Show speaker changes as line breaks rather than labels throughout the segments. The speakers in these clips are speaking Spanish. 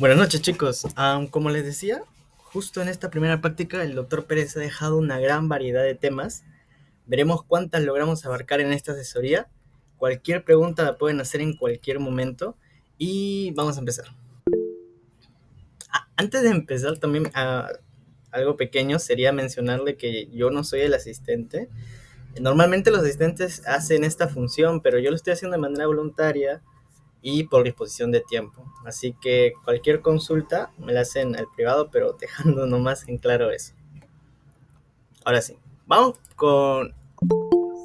Buenas noches, chicos. Como les decía, justo en esta primera práctica el doctor Pérez ha dejado una gran variedad de temas. Veremos cuántas logramos abarcar en esta asesoría. Cualquier pregunta la pueden hacer en cualquier momento y vamos a empezar. Antes de empezar también algo pequeño sería mencionarle que yo no soy el asistente. Normalmente los asistentes hacen esta función, pero yo lo estoy haciendo de manera voluntaria y por disposición de tiempo. Así que cualquier consulta me la hacen al privado, pero dejando nomás en claro eso. Ahora sí, vamos con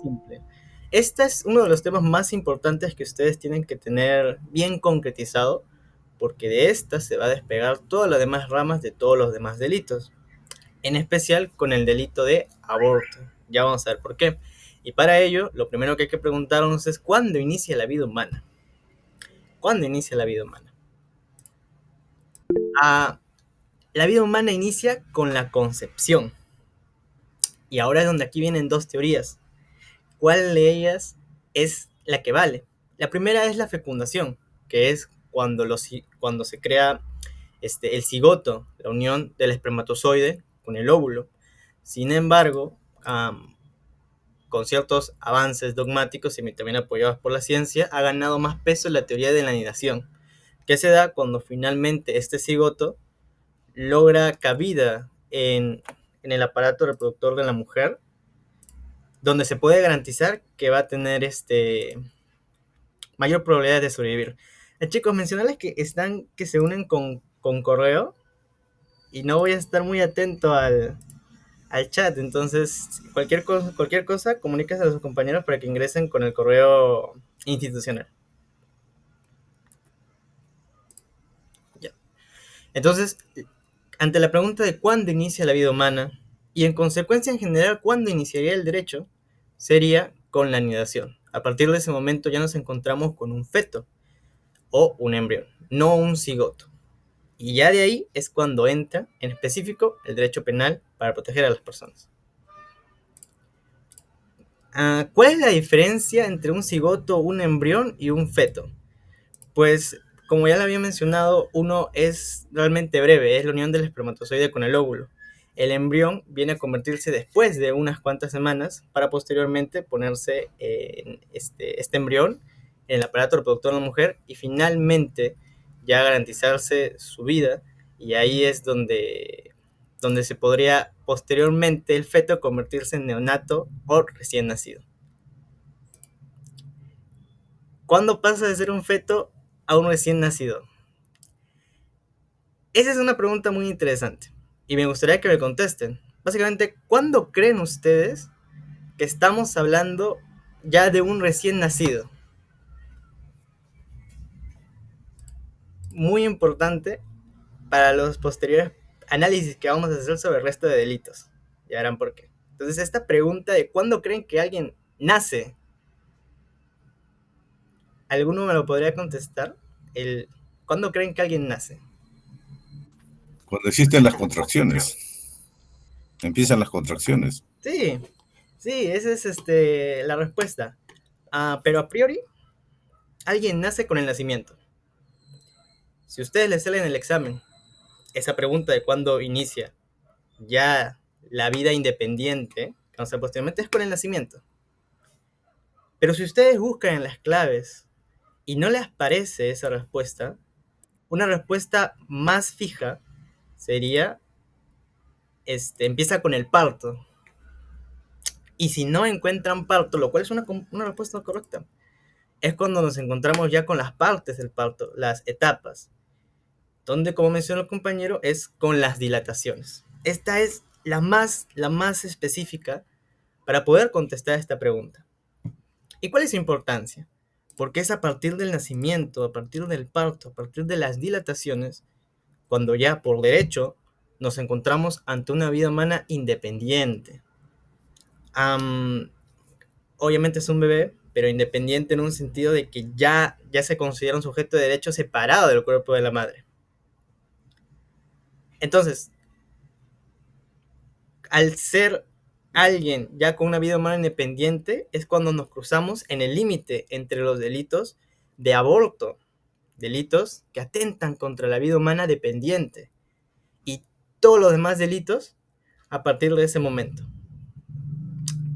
simple. Este es uno de los temas más importantes que ustedes tienen que tener bien concretizado, porque de esta se va a despegar todas las demás ramas de todos los demás delitos, en especial con el delito de aborto. Ya vamos a ver por qué. Y para ello, lo primero que hay que preguntarnos es ¿cuándo inicia la vida humana? ¿Cuándo inicia la vida humana? Ah, La vida humana inicia con la concepción. Y ahora es donde aquí vienen dos teorías. ¿Cuál de ellas es la que vale? La primera es la fecundación, que es cuando se crea el cigoto, la unión del espermatozoide con el óvulo. Sin embargo, con ciertos avances dogmáticos y también apoyados por la ciencia, ha ganado más peso la teoría de la anidación, que se da cuando finalmente este cigoto logra cabida en el aparato reproductor de la mujer, donde se puede garantizar que va a tener mayor probabilidad de sobrevivir. Chicos, mencionarles que se unen con correo y no voy a estar muy atento al chat, entonces cualquier cosa comuníquese a sus compañeros para que ingresen con el correo institucional. Ya. Entonces, ante la pregunta de cuándo inicia la vida humana y en consecuencia en general cuándo iniciaría el derecho, sería con la anidación. A partir de ese momento ya nos encontramos con un feto o un embrión, no un cigoto. Y ya de ahí es cuando entra en específico el derecho penal para proteger a las personas. ¿Cuál es la diferencia entre un cigoto, un embrión y un feto? Pues, como ya lo había mencionado, uno es realmente breve, es la unión del espermatozoide con el óvulo. El embrión viene a convertirse después de unas cuantas semanas para posteriormente ponerse en este embrión en el aparato reproductor de la mujer y finalmente ya garantizarse su vida, y ahí es donde se podría posteriormente el feto convertirse en neonato o recién nacido. ¿Cuándo pasa de ser un feto a un recién nacido? Esa es una pregunta muy interesante y me gustaría que me contesten. Básicamente, ¿cuándo creen ustedes que estamos hablando ya de un recién nacido? Muy importante para los posteriores análisis que vamos a hacer sobre el resto de delitos. Ya verán por qué. Entonces, esta pregunta de cuándo creen que alguien nace, ¿alguno me lo podría contestar? ¿Cuándo creen que alguien nace?
Cuando existen las contracciones, empiezan las contracciones.
Sí, sí, esa es la respuesta. Pero a priori, alguien nace con el nacimiento. Si ustedes les salen en el examen esa pregunta de cuándo inicia ya la vida independiente, o sea, posteriormente es con el nacimiento. Pero si ustedes buscan en las claves y no les aparece esa respuesta, una respuesta más fija sería, empieza con el parto. Y si no encuentran parto, lo cual es una respuesta correcta, es cuando nos encontramos ya con las partes del parto, las etapas, donde, como mencionó el compañero, es con las dilataciones. Esta es la más específica para poder contestar esta pregunta. ¿Y cuál es su importancia? Porque es a partir del nacimiento, a partir del parto, a partir de las dilataciones, cuando ya por derecho nos encontramos ante una vida humana independiente. Am, Obviamente es un bebé, pero independiente en un sentido de que ya se considera un sujeto de derecho separado del cuerpo de la madre. Entonces, al ser alguien ya con una vida humana independiente, es cuando nos cruzamos en el límite entre los delitos de aborto delitos que atentan contra la vida humana dependiente y todos los demás delitos a partir de ese momento.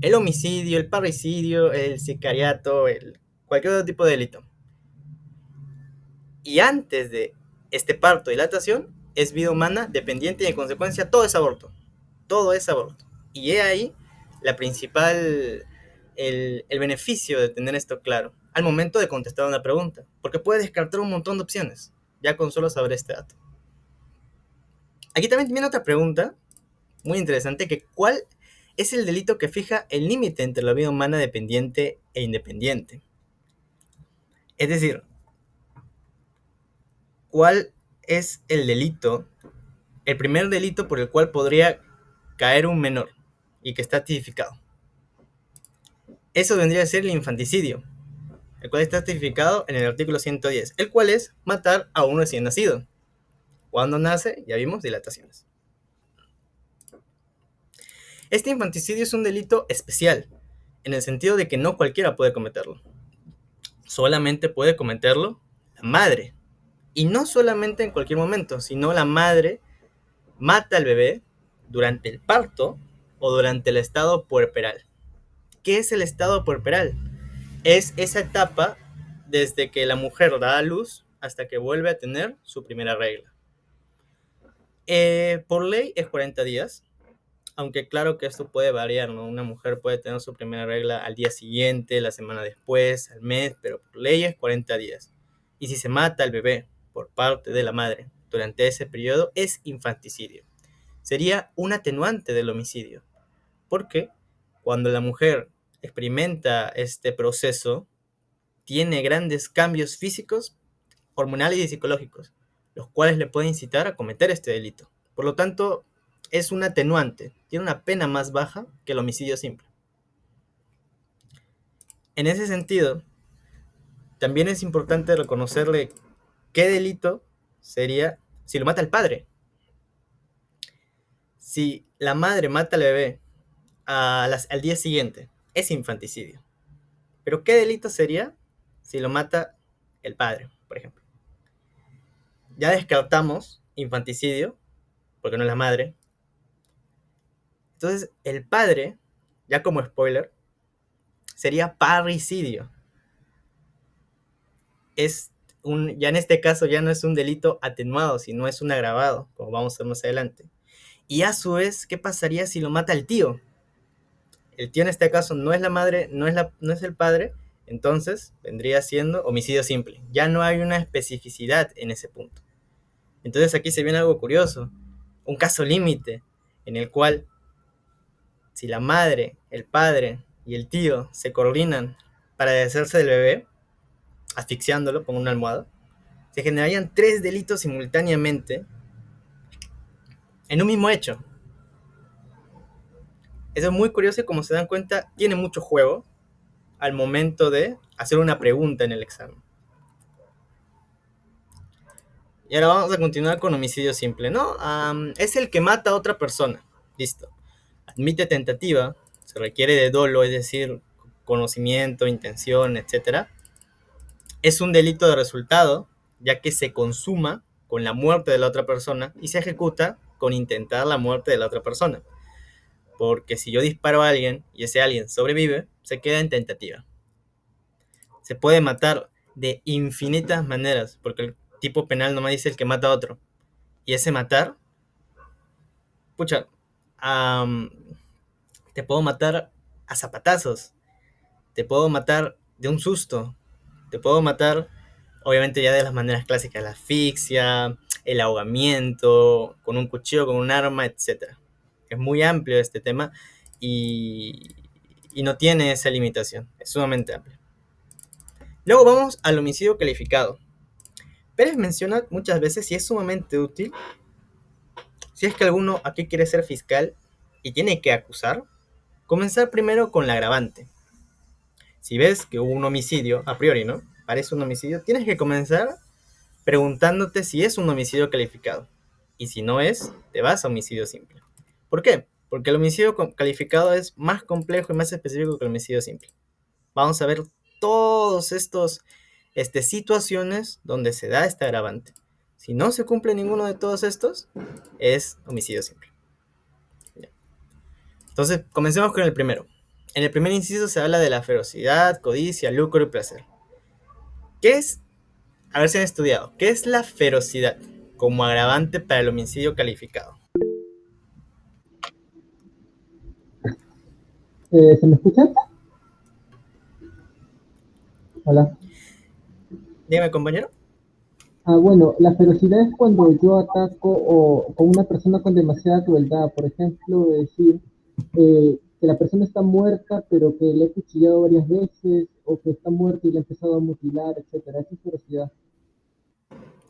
El homicidio, el parricidio, el sicariato, cualquier otro tipo de delito. Y antes de este parto y dilatación, es vida humana dependiente y en consecuencia todo es aborto. Todo es aborto. Y he ahí la principal, el beneficio de tener esto claro al momento de contestar una pregunta, porque puede descartar un montón de opciones, ya con solo saber este dato. Aquí también viene otra pregunta muy interesante, que ¿cuál es el delito que fija el límite entre la vida humana dependiente e independiente? Es decir, ¿cuál es el delito, el primer delito por el cual podría caer un menor y que está tipificado? Eso vendría a ser el infanticidio, el cual está tipificado en el artículo 110, el cual es matar a un recién nacido. Cuando nace, ya vimos, dilataciones. Este infanticidio es un delito especial, en el sentido de que no cualquiera puede cometerlo. Solamente puede cometerlo la madre. Y no solamente en cualquier momento, sino la madre mata al bebé durante el parto o durante el estado puerperal. ¿Qué es el estado puerperal? Es esa etapa desde que la mujer da a luz hasta que vuelve a tener su primera regla. Por ley es 40 días, aunque claro que esto puede variar, ¿no? Una mujer puede tener su primera regla al día siguiente, la semana después, al mes, pero por ley es 40 días. Y si se mata al bebé por parte de la madre durante ese periodo, es infanticidio. Sería un atenuante del homicidio, porque cuando la mujer experimenta este proceso, tiene grandes cambios físicos, hormonales y psicológicos, los cuales le pueden incitar a cometer este delito. Por lo tanto, es un atenuante, tiene una pena más baja que el homicidio simple. En ese sentido, también es importante reconocerle qué delito sería si lo mata el padre. Si la madre mata al bebé al día siguiente, es infanticidio. Pero ¿qué delito sería si lo mata el padre, por ejemplo? Ya descartamos infanticidio, porque no es la madre. Entonces, el padre, ya como spoiler, sería parricidio. Ya en este caso ya no es un delito atenuado, sino es un agravado, como vamos a ver más adelante. Y a su vez, ¿qué pasaría si lo mata el tío? El tío en este caso no es la madre, no es el padre, entonces vendría siendo homicidio simple. Ya no hay una especificidad en ese punto. Entonces aquí se viene algo curioso, un caso límite en el cual si la madre, el padre y el tío se coordinan para deshacerse del bebé, asfixiándolo con una almohada, se generarían 3 delitos simultáneamente en un mismo hecho. Eso es muy curioso y como se dan cuenta, tiene mucho juego al momento de hacer una pregunta en el examen. Y ahora vamos a continuar con homicidio simple, ¿no? Es el que mata a otra persona. Listo. Admite tentativa, se requiere de dolo, es decir, conocimiento, intención, etc. Es un delito de resultado, ya que se consuma con la muerte de la otra persona y se ejecuta con intentar la muerte de la otra persona. Porque si yo disparo a alguien y ese alguien sobrevive, se queda en tentativa. Se puede matar de infinitas maneras, porque el tipo penal nomás dice el que mata a otro. Y ese matar, pucha, te puedo matar a zapatazos, te puedo matar de un susto, te puedo matar, obviamente ya de las maneras clásicas, la asfixia, el ahogamiento, con un cuchillo, con un arma, etc. Es muy amplio este tema y no tiene esa limitación, es sumamente amplio. Luego vamos al homicidio calificado. Pérez menciona muchas veces si es sumamente útil, si es que alguno aquí quiere ser fiscal y tiene que acusar, comenzar primero con la agravante. Si ves que hubo un homicidio, a priori, ¿no? Parece un homicidio, tienes que comenzar preguntándote si es un homicidio calificado. Y si no es, te vas a homicidio simple. ¿Por qué? Porque el homicidio calificado es más complejo y más específico que el homicidio simple. Vamos a ver todos estos situaciones donde se da este agravante. Si no se cumple ninguno de todos estos, es homicidio simple. Entonces, comencemos con el primero. En el primer inciso se habla de la ferocidad, codicia, lucro y placer. ¿Qué es? A ver si han estudiado. ¿Qué es la ferocidad como agravante para el homicidio calificado?
¿Se me escucha? Hola.
Dígame, compañero.
Bueno, la ferocidad es cuando yo ataco o con una persona con demasiada crueldad. Por ejemplo, decir que la persona está muerta, pero que le he cuchillado varias veces, o que está muerta y le he empezado a mutilar, etcétera. Esa es ferocidad.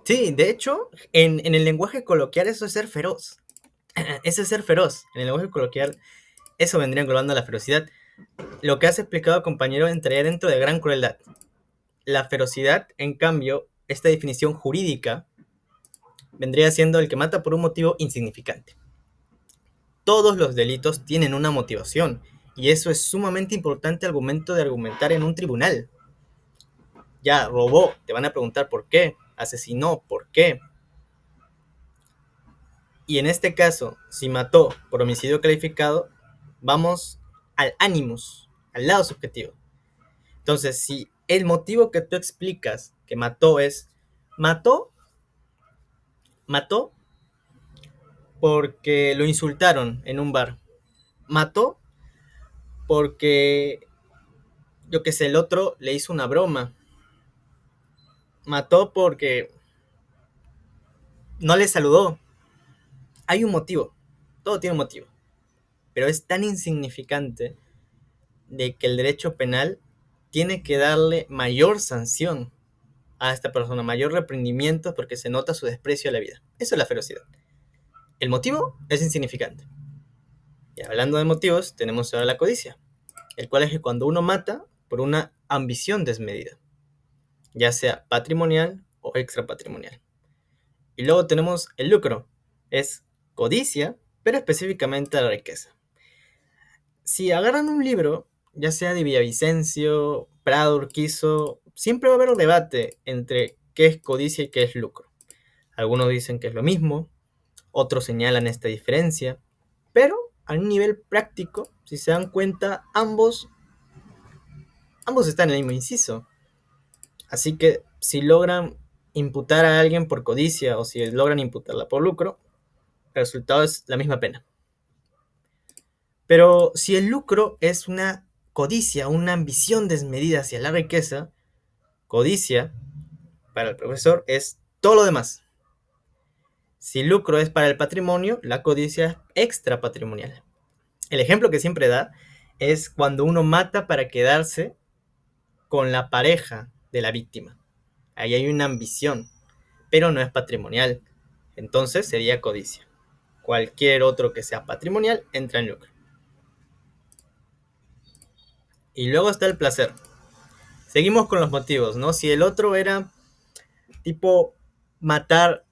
Sí, de hecho, en el lenguaje coloquial eso es ser feroz. Eso es ser feroz. En el lenguaje coloquial eso vendría englobando la ferocidad. Lo que has explicado, compañero, entraría dentro de gran crueldad. La ferocidad, en cambio, esta definición jurídica vendría siendo el que mata por un motivo insignificante. Todos los delitos tienen una motivación, y eso es sumamente importante al momento de argumentar en un tribunal. Ya, robó, te van a preguntar por qué, asesinó, por qué. Y en este caso, si mató por homicidio calificado, vamos al animus, al lado subjetivo. Entonces, si el motivo que tú explicas que mató es, mató porque lo insultaron en un bar, mató porque, yo que sé, el otro le hizo una broma, mató porque no le saludó. Hay un motivo, todo tiene un motivo, pero es tan insignificante de que el derecho penal tiene que darle mayor sanción a esta persona, mayor reprendimiento porque se nota su desprecio a la vida. Eso es la ferocidad. El motivo es insignificante. Y hablando de motivos, tenemos ahora la codicia, el cual es que cuando uno mata por una ambición desmedida, ya sea patrimonial o extrapatrimonial. Y luego tenemos el lucro, es codicia, pero específicamente a la riqueza. Si agarran un libro, ya sea de Villavicencio, Prado, Urquizo, siempre va a haber un debate entre qué es codicia y qué es lucro. Algunos dicen que es lo mismo, otros señalan esta diferencia, pero a un nivel práctico, si se dan cuenta, ambos están en el mismo inciso. Así que si logran imputar a alguien por codicia o si logran imputarla por lucro, el resultado es la misma pena. Pero si el lucro es una codicia, una ambición desmedida hacia la riqueza, codicia, para el profesor, es todo lo demás. Si lucro es para el patrimonio, la codicia es extrapatrimonial. El ejemplo que siempre da es cuando uno mata para quedarse con la pareja de la víctima. Ahí hay una ambición, pero no es patrimonial. Entonces sería codicia. Cualquier otro que sea patrimonial entra en lucro. Y luego está el placer. Seguimos con los motivos, ¿no? Si el otro era tipo matar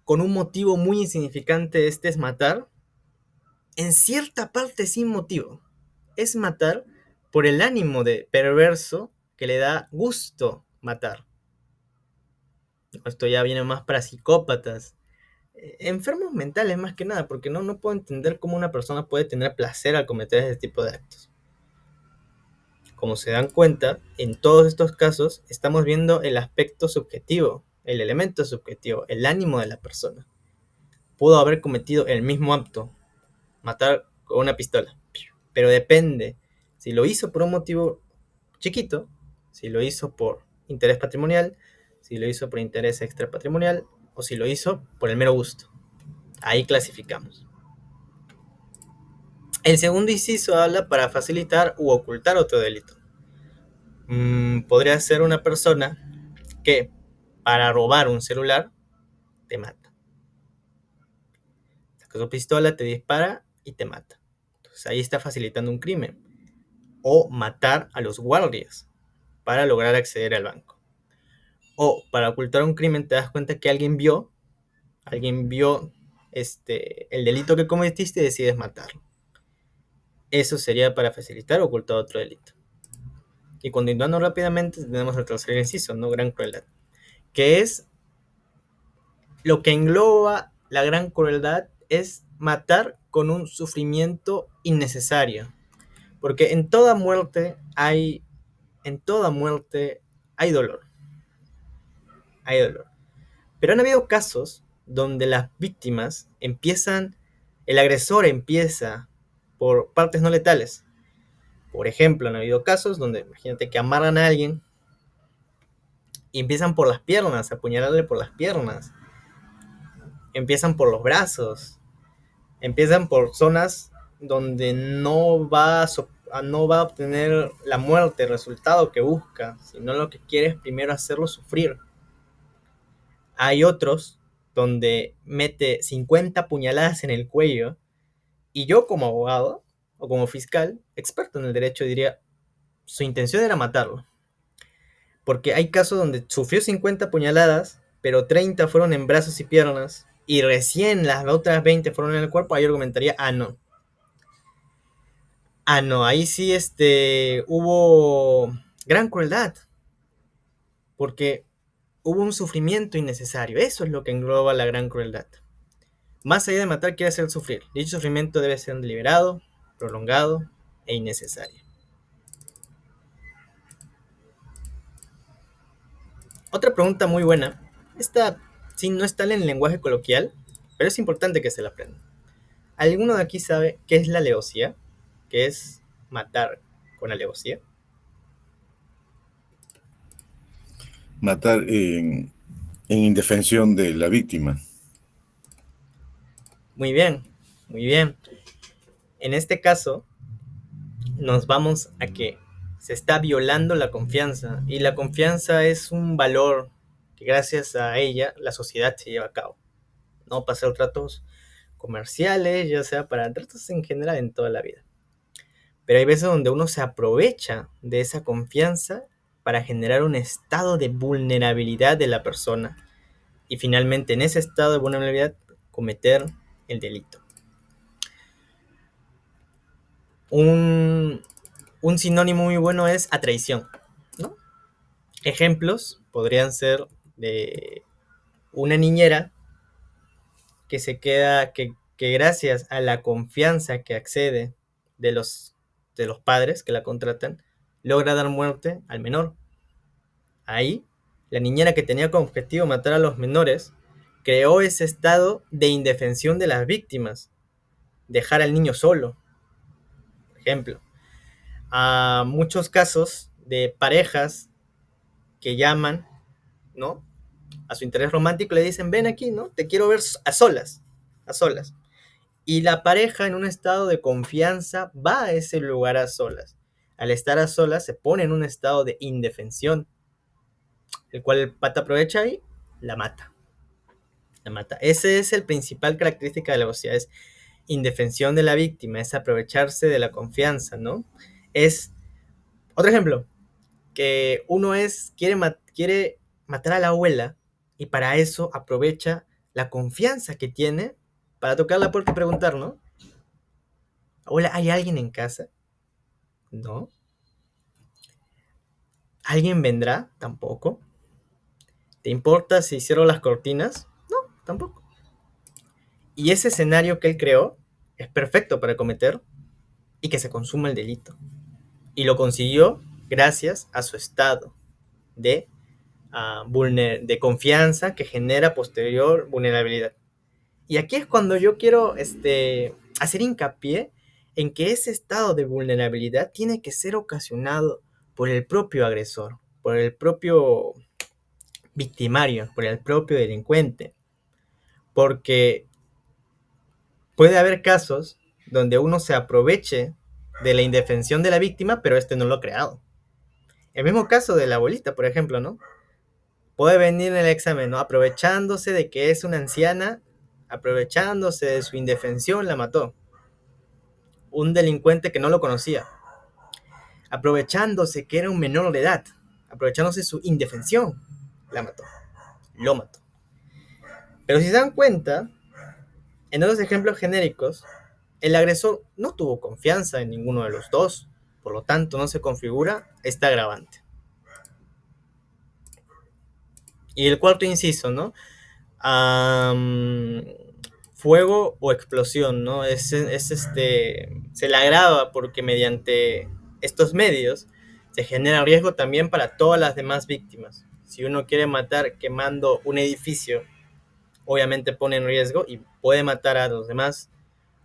con un motivo muy insignificante, este es matar, en cierta parte sin motivo. Es matar por el ánimo de perverso que le da gusto matar. Esto ya viene más para psicópatas, enfermos mentales más que nada, porque no puedo entender cómo una persona puede tener placer al cometer ese tipo de actos. Como se dan cuenta, en todos estos casos estamos viendo el aspecto subjetivo, el elemento subjetivo, el ánimo de la persona. Pudo haber cometido el mismo acto, matar con una pistola, pero depende si lo hizo por un motivo chiquito, si lo hizo por interés patrimonial, si lo hizo por interés extrapatrimonial o si lo hizo por el mero gusto. Ahí clasificamos. El segundo inciso habla para facilitar u ocultar otro delito. Podría ser una persona que para robar un celular te mata. Saca su pistola, te dispara y te mata. Entonces ahí está facilitando un crimen. O matar a los guardias para lograr acceder al banco. O para ocultar un crimen te das cuenta que alguien vio el delito que cometiste y decides matarlo. Eso sería para facilitar o ocultar otro delito. Y continuando rápidamente, tenemos el tercer inciso, ¿no? Gran crueldad, que es lo que engloba la gran crueldad, es matar con un sufrimiento innecesario. Porque en toda muerte hay dolor, hay dolor. Pero han habido casos donde las víctimas el agresor empieza por partes no letales. Por ejemplo, han habido casos donde, imagínate que amarran a alguien y empiezan por las piernas, a apuñalarle por las piernas. Empiezan por los brazos, empiezan por zonas donde no va a obtener la muerte, el resultado que busca, sino lo que quiere es primero hacerlo sufrir. Hay otros donde mete 50 puñaladas en el cuello y yo como abogado o como fiscal, experto en el derecho, diría, su intención era matarlo. Porque hay casos donde sufrió 50 puñaladas, pero 30 fueron en brazos y piernas, y recién las otras 20 fueron en el cuerpo. Ahí argumentaría, no. No, ahí sí hubo gran crueldad, porque hubo un sufrimiento innecesario. Eso es lo que engloba la gran crueldad. Más allá de matar, quiere hacer sufrir. Dicho sufrimiento debe ser deliberado, prolongado e innecesario. Otra pregunta muy buena. Esta sí no está en el lenguaje coloquial, pero es importante que se la aprenda. ¿Alguno de aquí sabe qué es la alevosía? ¿Qué es matar con alevosía?
Matar en indefensión de la víctima.
Muy bien, muy bien. En este caso, nos vamos a que se está violando la confianza, y la confianza es un valor que gracias a ella la sociedad se lleva a cabo. No para hacer tratos comerciales, ya sea para tratos en general en toda la vida. Pero hay veces donde uno se aprovecha de esa confianza para generar un estado de vulnerabilidad de la persona y finalmente en ese estado de vulnerabilidad cometer el delito. Un sinónimo muy bueno es a traición, ¿no? Ejemplos podrían ser de una niñera que se queda, que gracias a la confianza que accede de los padres que la contratan, logra dar muerte al menor. Ahí, la niñera, que tenía como objetivo matar a los menores, creó ese estado de indefensión de las víctimas, dejar al niño solo. Por ejemplo, a muchos casos de parejas que llaman, ¿no?, a su interés romántico, le dicen, ven aquí, ¿no? Te quiero ver a solas, a solas. Y la pareja, en un estado de confianza, va a ese lugar a solas. Al estar a solas, se pone en un estado de indefensión, el cual el pata aprovecha y la mata. La mata. Esa es la principal característica de la alevosía, es indefensión de la víctima, es aprovecharse de la confianza, ¿no? Es, otro ejemplo, que uno quiere matar a la abuela y para eso aprovecha la confianza que tiene para tocar la puerta y preguntar, ¿no? Abuela, ¿hay alguien en casa? No. ¿Alguien vendrá? Tampoco. ¿Te importa si cierro las cortinas? No, tampoco. Y ese escenario que él creó es perfecto para cometer y que se consuma el delito. Y lo consiguió gracias a su estado de confianza que genera posterior vulnerabilidad. Y aquí es cuando yo quiero hacer hincapié en que ese estado de vulnerabilidad tiene que ser ocasionado por el propio agresor, por el propio victimario, por el propio delincuente. Porque puede haber casos donde uno se aproveche de la indefensión de la víctima, pero no lo ha creado. El mismo caso de la abuelita, por ejemplo, ¿no? Puede venir en el examen, ¿no? Aprovechándose de que es una anciana, aprovechándose de su indefensión, la mató. Un delincuente que no lo conocía, aprovechándose que era un menor de edad, aprovechándose de su indefensión, la mató, lo mató. Pero si se dan cuenta, en los ejemplos genéricos, el agresor no tuvo confianza en ninguno de los dos, Por lo tanto, no se configura esta agravante. Y el cuarto inciso, ¿no? Fuego o explosión, ¿no? Se le agrava porque mediante estos medios se genera riesgo también para todas las demás víctimas. Si uno quiere matar quemando un edificio, obviamente pone en riesgo y puede matar a los demás,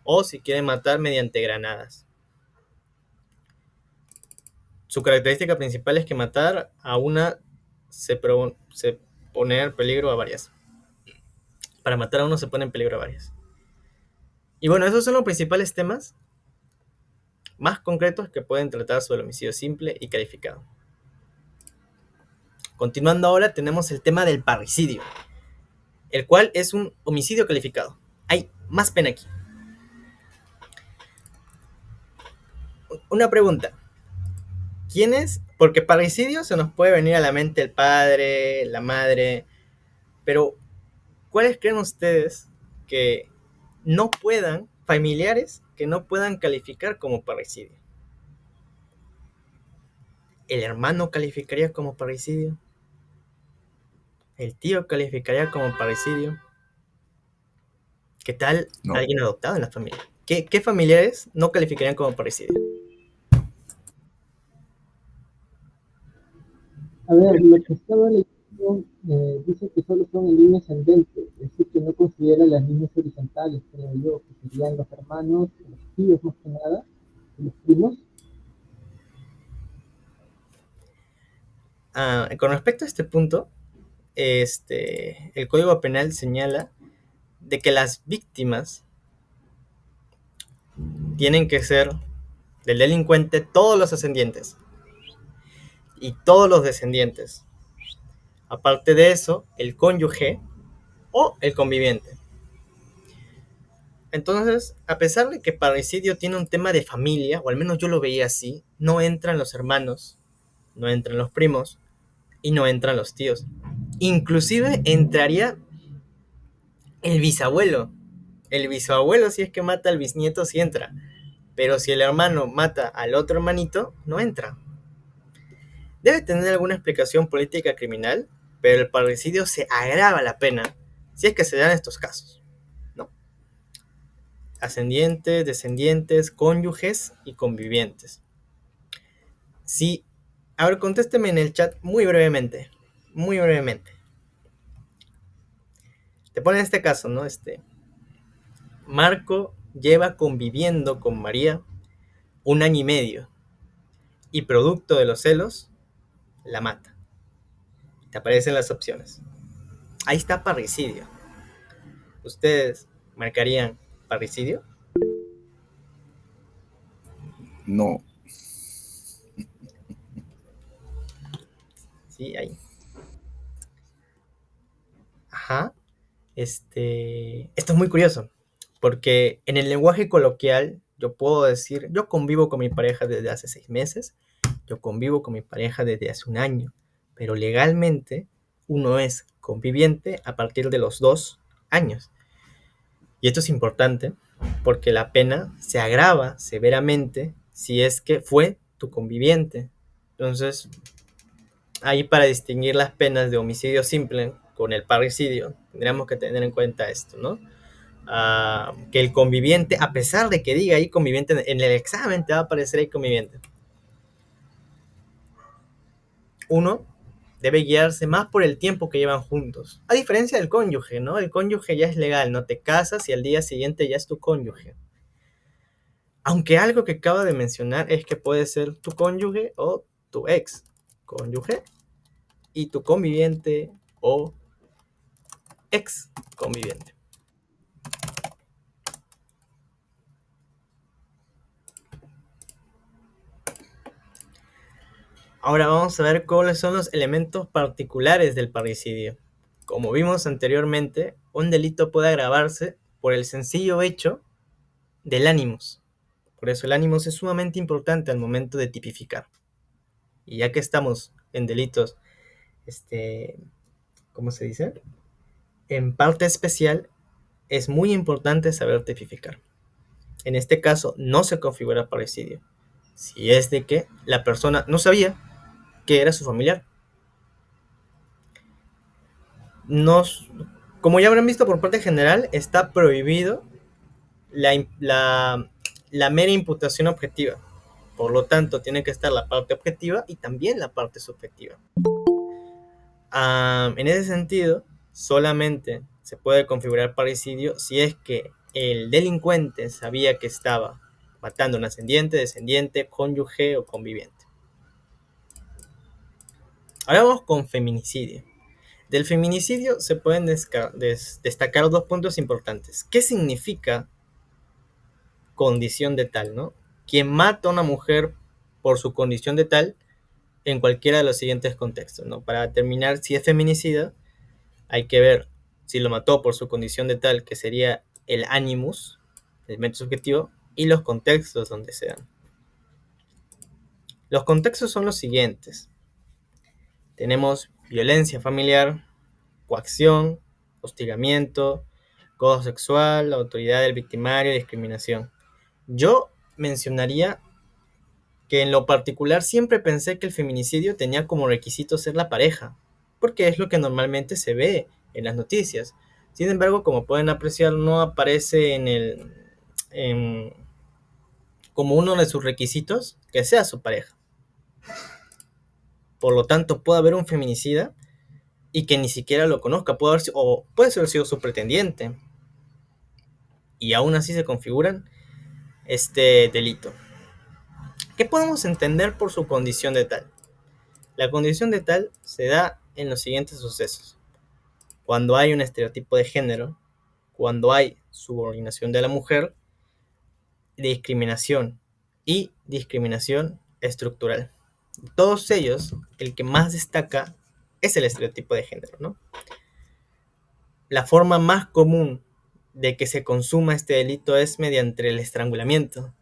o si quiere matar mediante granadas. Su característica principal es que matar a una se pone en peligro a varias. Para matar a uno se pone en peligro a varias. Y bueno, esos son los principales temas más concretos que pueden tratar sobre el homicidio simple y calificado. Continuando ahora, tenemos el tema del parricidio, el cual es un homicidio calificado. Hay más pena aquí. Una pregunta. ¿Quiénes? Porque parricidio se nos puede venir a la mente el padre, la madre, pero ¿cuáles creen ustedes que no puedan, familiares, que no puedan calificar como parricidio? ¿El hermano calificaría como parricidio? ¿El tío calificaría como parricidio? ¿Qué tal
No,
alguien adoptado en la familia? ¿Qué familiares no calificarían como parricidio?
A ver, lo que estaba leyendo dice que solo son en línea ascendente, es decir, que no considera las líneas horizontales, creo yo, que serían los hermanos, los tíos más que nada, y los primos.
Con respecto a este punto, el Código Penal señala de que las víctimas tienen que ser del delincuente todos los ascendientes y todos los descendientes. Aparte de eso, el cónyuge o el conviviente. Entonces, a pesar de que parricidio tiene un tema de familia, o al menos yo lo veía así, no entran los hermanos, no entran los primos y no entran los tíos. Inclusive entraría el bisabuelo. El bisabuelo, si es que mata al bisnieto, sí entra. Pero si el hermano mata al otro hermanito, no entra. Debe tener alguna explicación política criminal, pero el parricidio se agrava la pena si es que se dan estos casos, ¿no? Ascendientes, descendientes, cónyuges y convivientes. Sí, a ver, contésteme en el chat muy brevemente. Muy brevemente. Te ponen este caso, ¿no? Marco lleva conviviendo con María 1 año y medio y producto de los celos, la mata. Te aparecen las opciones. Ahí está parricidio. ¿Ustedes marcarían parricidio?
no,
Sí, ahí. Ajá. Esto es muy curioso, porque en el lenguaje coloquial yo puedo decir, yo convivo con mi pareja desde hace 6 meses, yo convivo con mi pareja desde hace 1 año, pero legalmente uno es conviviente a partir de los 2 años. Y esto es importante porque la pena se agrava severamente si es que fue tu conviviente. Entonces, ahí para distinguir las penas de homicidio simple con el parricidio, tendríamos que tener en cuenta esto, ¿no? Que el conviviente, a pesar de que diga ahí conviviente, en el examen te va a aparecer ahí conviviente. Uno debe guiarse más por el tiempo que llevan juntos. A diferencia del cónyuge, ¿no? El cónyuge ya es legal, no te casas y al día siguiente ya es tu cónyuge. Aunque algo que acabo de mencionar es que puede ser tu cónyuge o tu ex cónyuge y tu conviviente o ex conviviente. Ahora vamos a ver cuáles son los elementos particulares del parricidio. Como vimos anteriormente, un delito puede agravarse por el sencillo hecho del ánimos. Por eso el ánimos es sumamente importante al momento de tipificar. Y ya que estamos en delitos, ¿cómo se dice? En parte especial, es muy importante saber tipificar. En este caso, no se configura parricidio. si es de que la persona no sabía que era su familiar. Nos, como ya habrán visto por parte general, está prohibido la, la mera imputación objetiva. Por lo tanto, tiene que estar la parte objetiva y también la parte subjetiva. En ese sentido, solamente se puede configurar parricidio si es que el delincuente sabía que estaba matando a un ascendiente, descendiente, cónyuge o conviviente. Ahora vamos con feminicidio. Del feminicidio se pueden destacar dos puntos importantes. ¿Qué significa condición de tal, no? Quien mata a una mujer por su condición de tal en cualquiera de los siguientes contextos, ¿no? Para determinar si es feminicida, hay que ver si lo mató por su condición de tal, que sería el animus, el elemento subjetivo, y los contextos donde se dan. Los contextos son los siguientes. Tenemos violencia familiar, coacción, hostigamiento, acoso sexual, autoridad del victimario, discriminación. Yo mencionaría que en lo particular siempre pensé que el feminicidio tenía como requisito ser la pareja, porque es lo que normalmente se ve en las noticias. Sin embargo, como pueden apreciar, no aparece como uno de sus requisitos que sea su pareja. Por lo tanto, puede haber un feminicida y que ni siquiera lo conozca, puede haber sido su pretendiente, y aún así se configuran este delito. ¿Qué podemos entender por su condición de tal? La condición de tal se da en los siguientes sucesos. Cuando hay un estereotipo de género, cuando hay subordinación de la mujer, discriminación y discriminación estructural. Todos ellos, el que más destaca es el estereotipo de género, ¿no? La forma más común de que se consuma este delito es mediante el estrangulamiento,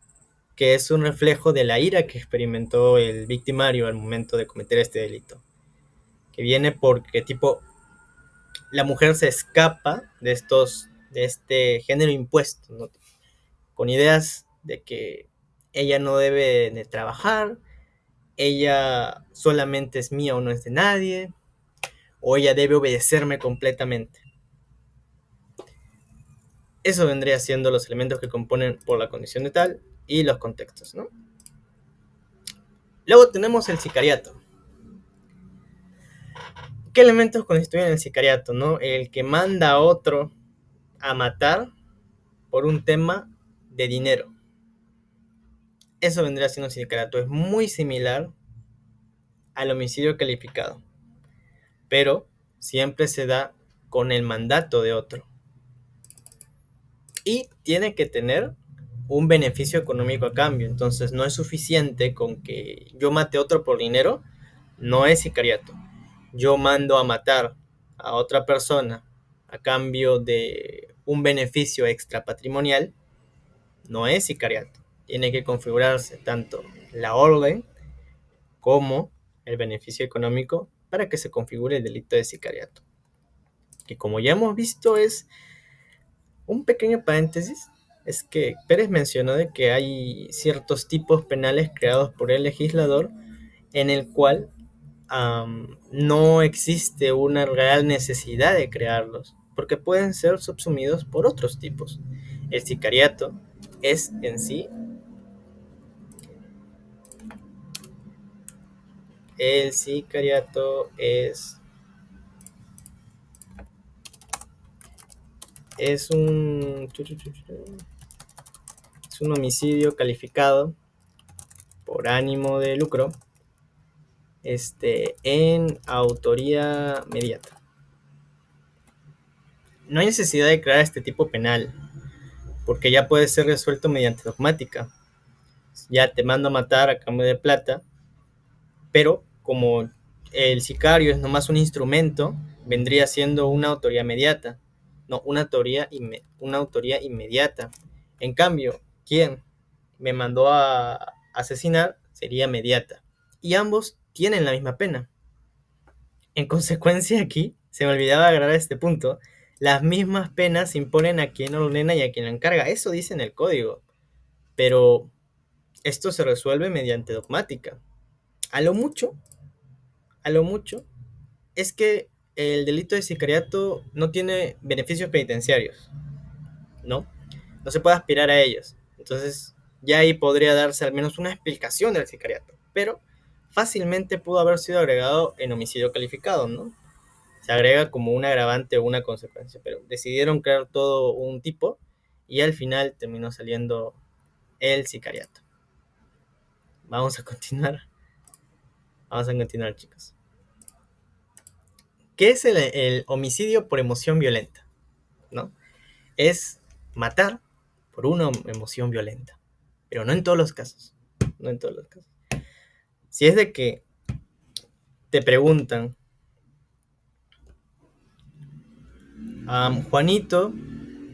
que es un reflejo de la ira que experimentó el victimario al momento de cometer este delito, que viene porque tipo la mujer se escapa de este género impuesto, ¿no? Con ideas de que ella no debe de trabajar, ella solamente es mía o no es de nadie, o ella debe obedecerme completamente. Eso vendría siendo los elementos que componen por la condición de tal y los contextos, ¿no? Luego tenemos el sicariato. ¿Qué elementos constituyen el sicariato, no? El que manda a otro a matar por un tema de dinero. Eso vendría siendo sicariato. Es muy similar al homicidio calificado, pero siempre se da con el mandato de otro. Y tiene que tener un beneficio económico a cambio. Entonces no es suficiente con que yo mate a otro por dinero, no es sicariato. Yo mando a matar a otra persona a cambio de un beneficio extra patrimonial, no es sicariato. Tiene que configurarse tanto la orden como el beneficio económico para que se configure el delito de sicariato. Que como ya hemos visto es un pequeño paréntesis, es que Pérez mencionó de que hay ciertos tipos penales creados por el legislador en el cual no existe una real necesidad de crearlos, porque pueden ser subsumidos por otros tipos. El sicariato es en sí el sicariato es un homicidio calificado por ánimo de lucro en autoría mediata. No hay necesidad de crear este tipo penal, porque ya puede ser resuelto mediante dogmática. Ya te mando a matar a cambio de plata, pero como el sicario es nomás un instrumento, vendría siendo una autoría mediata. No, una autoría inmediata. En cambio, quien me mandó a asesinar sería mediata. Y ambos tienen la misma pena. En consecuencia, aquí, se me olvidaba agregar este punto, las mismas penas se imponen a quien ordena y a quien lo encarga. Eso dice en el código. Pero Esto se resuelve mediante dogmática. A lo mucho, a lo mucho, es que el delito de sicariato no tiene beneficios penitenciarios, ¿no? No se puede aspirar a ellos. Entonces, ya ahí podría darse al menos una explicación del sicariato. Pero fácilmente pudo haber sido agregado en homicidio calificado, ¿no? Se agrega como un agravante o una consecuencia, pero decidieron crear todo un tipo y al final terminó saliendo el sicariato. Vamos a continuar. Vamos a continuar, chicos. ¿Qué es el homicidio por emoción violenta? ¿No? Es matar por una emoción violenta, pero no en todos los casos. No en todos los casos. Si es de que te preguntan, Juanito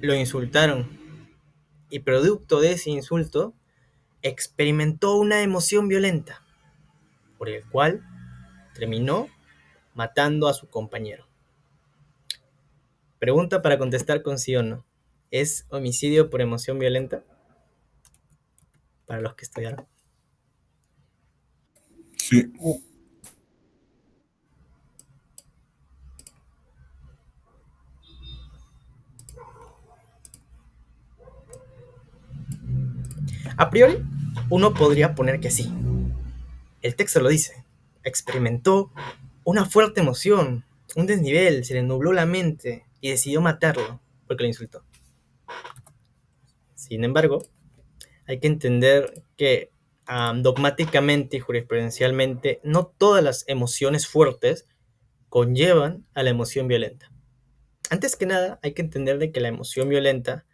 lo insultaron y producto de ese insulto experimentó una emoción violenta, por el cual terminó matando a su compañero. Pregunta para contestar con sí o no. ¿Es homicidio por emoción violenta? Para los que estudiaron.
Sí.
A priori, uno podría poner que sí. El texto lo dice. Experimentó una fuerte emoción, un desnivel, se le nubló la mente y decidió matarlo porque lo insultó. Sin embargo, hay que entender que dogmáticamente y jurisprudencialmente no todas las emociones fuertes conllevan a la emoción violenta. Antes que nada, hay que entender de que la emoción violenta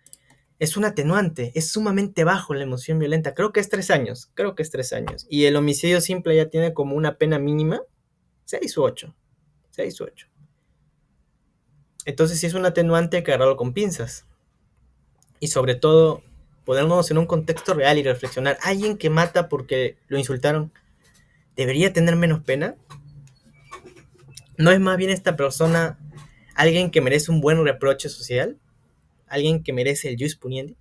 es un atenuante, es sumamente bajo la emoción violenta. Creo que es 3 años, Y el homicidio simple ya tiene como una pena mínima, 6 u 8. Entonces, si es un atenuante, hay que agarrarlo con pinzas. Y sobre todo, ponernos en un contexto real y reflexionar. ¿Alguien que mata porque lo insultaron debería tener menos pena? ¿No es más bien esta persona alguien que merece un buen reproche social? ¿Alguien que merece el jus puniendi?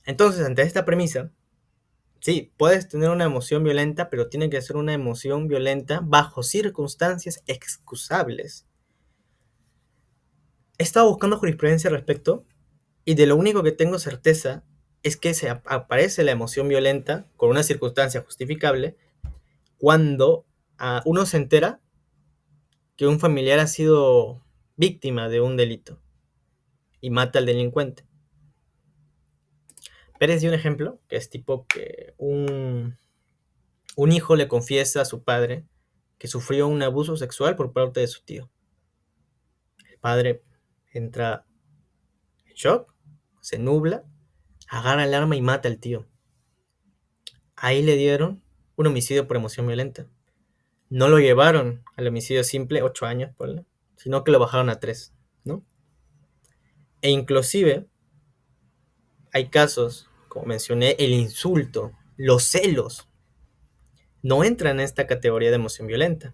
Entonces, ante esta premisa, sí, puedes tener una emoción violenta, pero tiene que ser una emoción violenta bajo circunstancias excusables. He estado buscando jurisprudencia al respecto y de lo único que tengo certeza es que se aparece la emoción violenta con una circunstancia justificable cuando uno se entera que un familiar ha sido víctima de un delito y mata al delincuente. Pérez dio un ejemplo que es tipo que un hijo le confiesa a su padre que sufrió un abuso sexual por parte de su tío. El padre entra en shock, se nubla, agarra el arma y mata al tío. Ahí le dieron un homicidio por emoción violenta. No lo llevaron al homicidio simple, 8 años, ponle, sino que lo bajaron a 3, ¿no? E inclusive hay casos, como mencioné, el insulto, los celos, no entran en esta categoría de emoción violenta.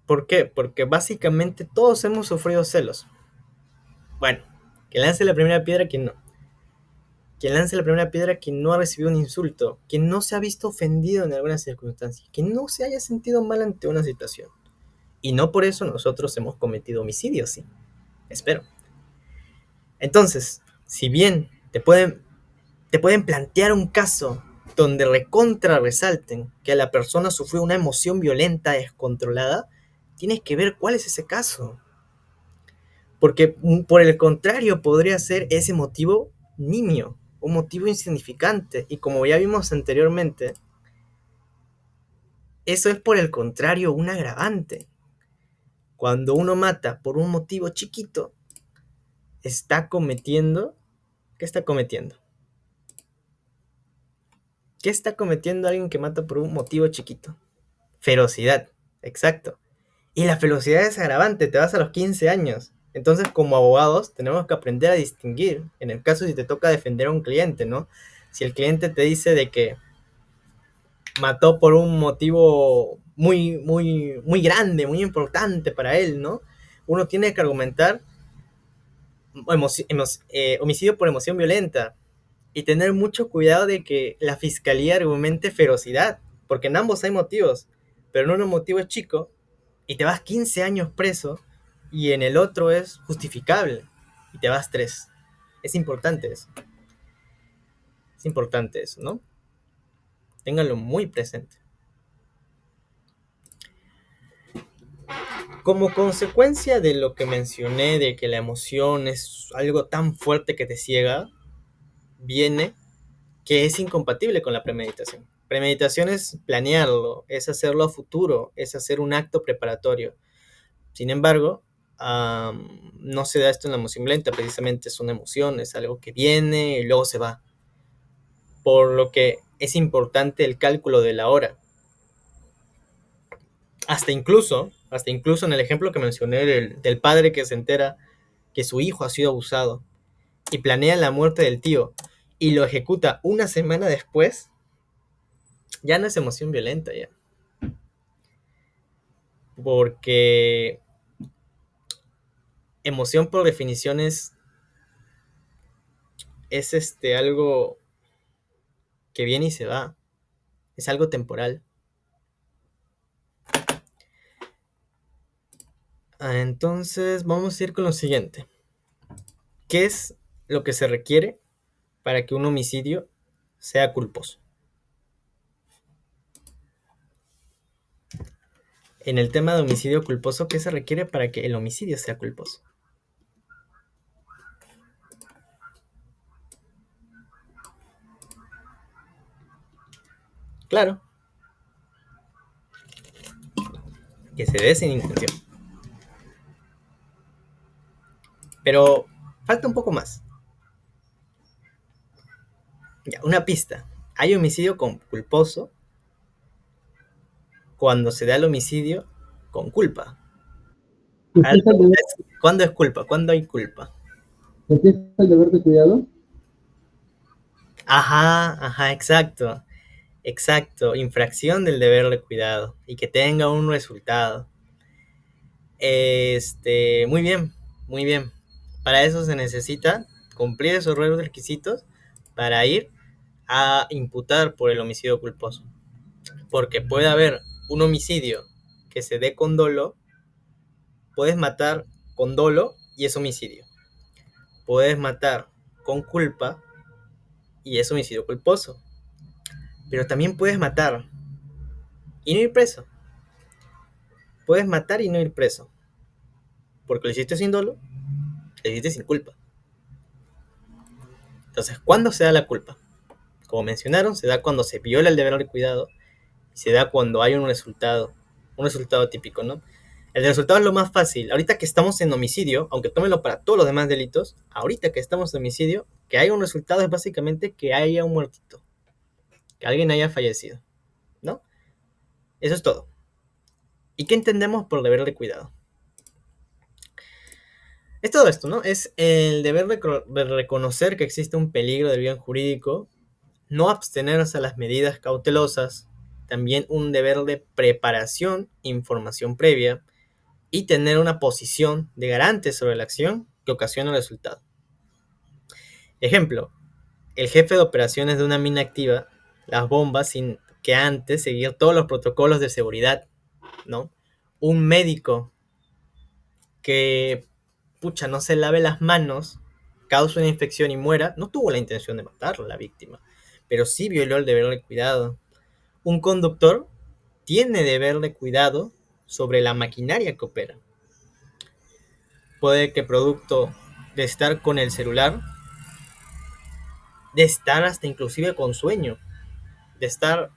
¿Por qué? Porque básicamente todos hemos sufrido celos. Bueno, que lance la primera piedra quien no. Quien lance la primera piedra quien no ha recibido un insulto, quien no se ha visto ofendido en alguna circunstancia, quien no se haya sentido mal ante una situación. Y no por eso nosotros hemos cometido homicidios, sí. Espero. Entonces, si bien te pueden plantear un caso donde recontra resalten que la persona sufrió una emoción violenta descontrolada, tienes que ver cuál es ese caso. Porque por el contrario podría ser ese motivo nimio, un motivo insignificante. Y como ya vimos anteriormente, eso es por el contrario un agravante. Cuando uno mata por un motivo chiquito, está cometiendo... ¿Qué está cometiendo? ¿Qué está cometiendo alguien que mata por un motivo chiquito? Ferocidad, exacto. Y la ferocidad es agravante, te vas a los 15 años. Entonces, como abogados, tenemos que aprender a distinguir. En el caso si te toca defender a un cliente, ¿no? Si el cliente te dice de que mató por un motivo muy, muy grande, muy importante para él, ¿no? Uno tiene que argumentar homicidio por emoción violenta. Y tener mucho cuidado de que la fiscalía argumente ferocidad, porque en ambos hay motivos, pero en uno motivo es chico y te vas 15 años preso y en el otro es justificable y te vas 3. Es importante eso. Es importante eso, ¿no? Ténganlo muy presente. Como consecuencia de lo que mencioné, de que la emoción es algo tan fuerte que te ciega, viene que es incompatible con la premeditación. Premeditación es planearlo, es hacerlo a futuro, es hacer un acto preparatorio. Sin embargo, no se da esto en la emoción lenta, precisamente es una emoción, es algo que viene y luego se va. Por lo que es importante el cálculo de la hora. Hasta incluso en el ejemplo que mencioné del padre que se entera que su hijo ha sido abusado y planea la muerte del tío y lo ejecuta una semana después, ya no es emoción violenta ya. Porque emoción por definición es algo que viene y se va. Es algo temporal. Entonces vamos a ir con lo siguiente. ¿Qué es lo que se requiere para que un homicidio sea culposo? En el tema de homicidio culposo, ¿qué se requiere para que el homicidio sea culposo? Claro, que se dé sin intención. Pero falta un poco más. Ya, una pista. Hay homicidio culposo cuando se da el homicidio con culpa. Ahora,
¿Empieza el deber,
¿cuándo es culpa? ¿Cuándo hay culpa?
empieza el deber de cuidado?
Ajá, exacto. Exacto, infracción del deber de cuidado y que tenga un resultado. Muy bien, muy bien. Para eso se necesita cumplir esos requisitos para ir a imputar por el homicidio culposo. Porque puede haber un homicidio que se dé con dolo, puedes matar con dolo y es homicidio. Puedes matar con culpa y es homicidio culposo. Pero también puedes matar y no ir preso. Puedes matar y no ir preso. Porque lo hiciste sin dolo, lo hiciste sin culpa. Entonces, ¿cuándo se da la culpa? Como mencionaron, se da cuando se viola el deber de cuidado y se da cuando hay un resultado típico, ¿no? El resultado es lo más fácil. Ahorita que estamos en homicidio, aunque tómenlo para todos los demás delitos, ahorita que estamos en homicidio, que haya un resultado es básicamente que haya un muertito, que alguien haya fallecido, ¿no? Eso es todo. ¿Y qué entendemos por deber de cuidado? Es todo esto, ¿no? Es el deber de reconocer que existe un peligro del bien jurídico, no abstenerse a las medidas cautelosas, también un deber de preparación, información previa y tener una posición de garante sobre la acción que ocasiona el resultado. Ejemplo, el jefe de operaciones de una mina activa las bombas sin que antes seguir todos los protocolos de seguridad, ¿no? Un médico que, no se lave las manos, causa una infección y muera, no tuvo la intención de matar a la víctima, pero sí violó el deber de cuidado. Un conductor tiene deber de cuidado sobre la maquinaria que opera. Puede que producto de estar con el celular, de estar hasta inclusive con sueño, de estar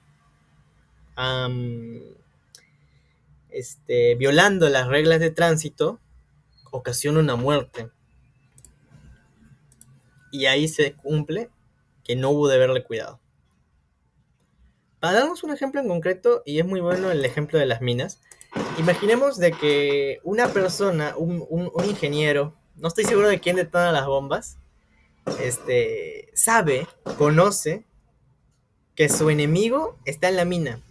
violando las reglas de tránsito, ocasiona una muerte. Y ahí se cumple que no hubo deber de cuidado. Para darnos un ejemplo en concreto, y es muy bueno el ejemplo de las minas, imaginemos de que una persona, un ingeniero, no estoy seguro de quién detona las bombas, sabe, conoce que su enemigo está en la mina.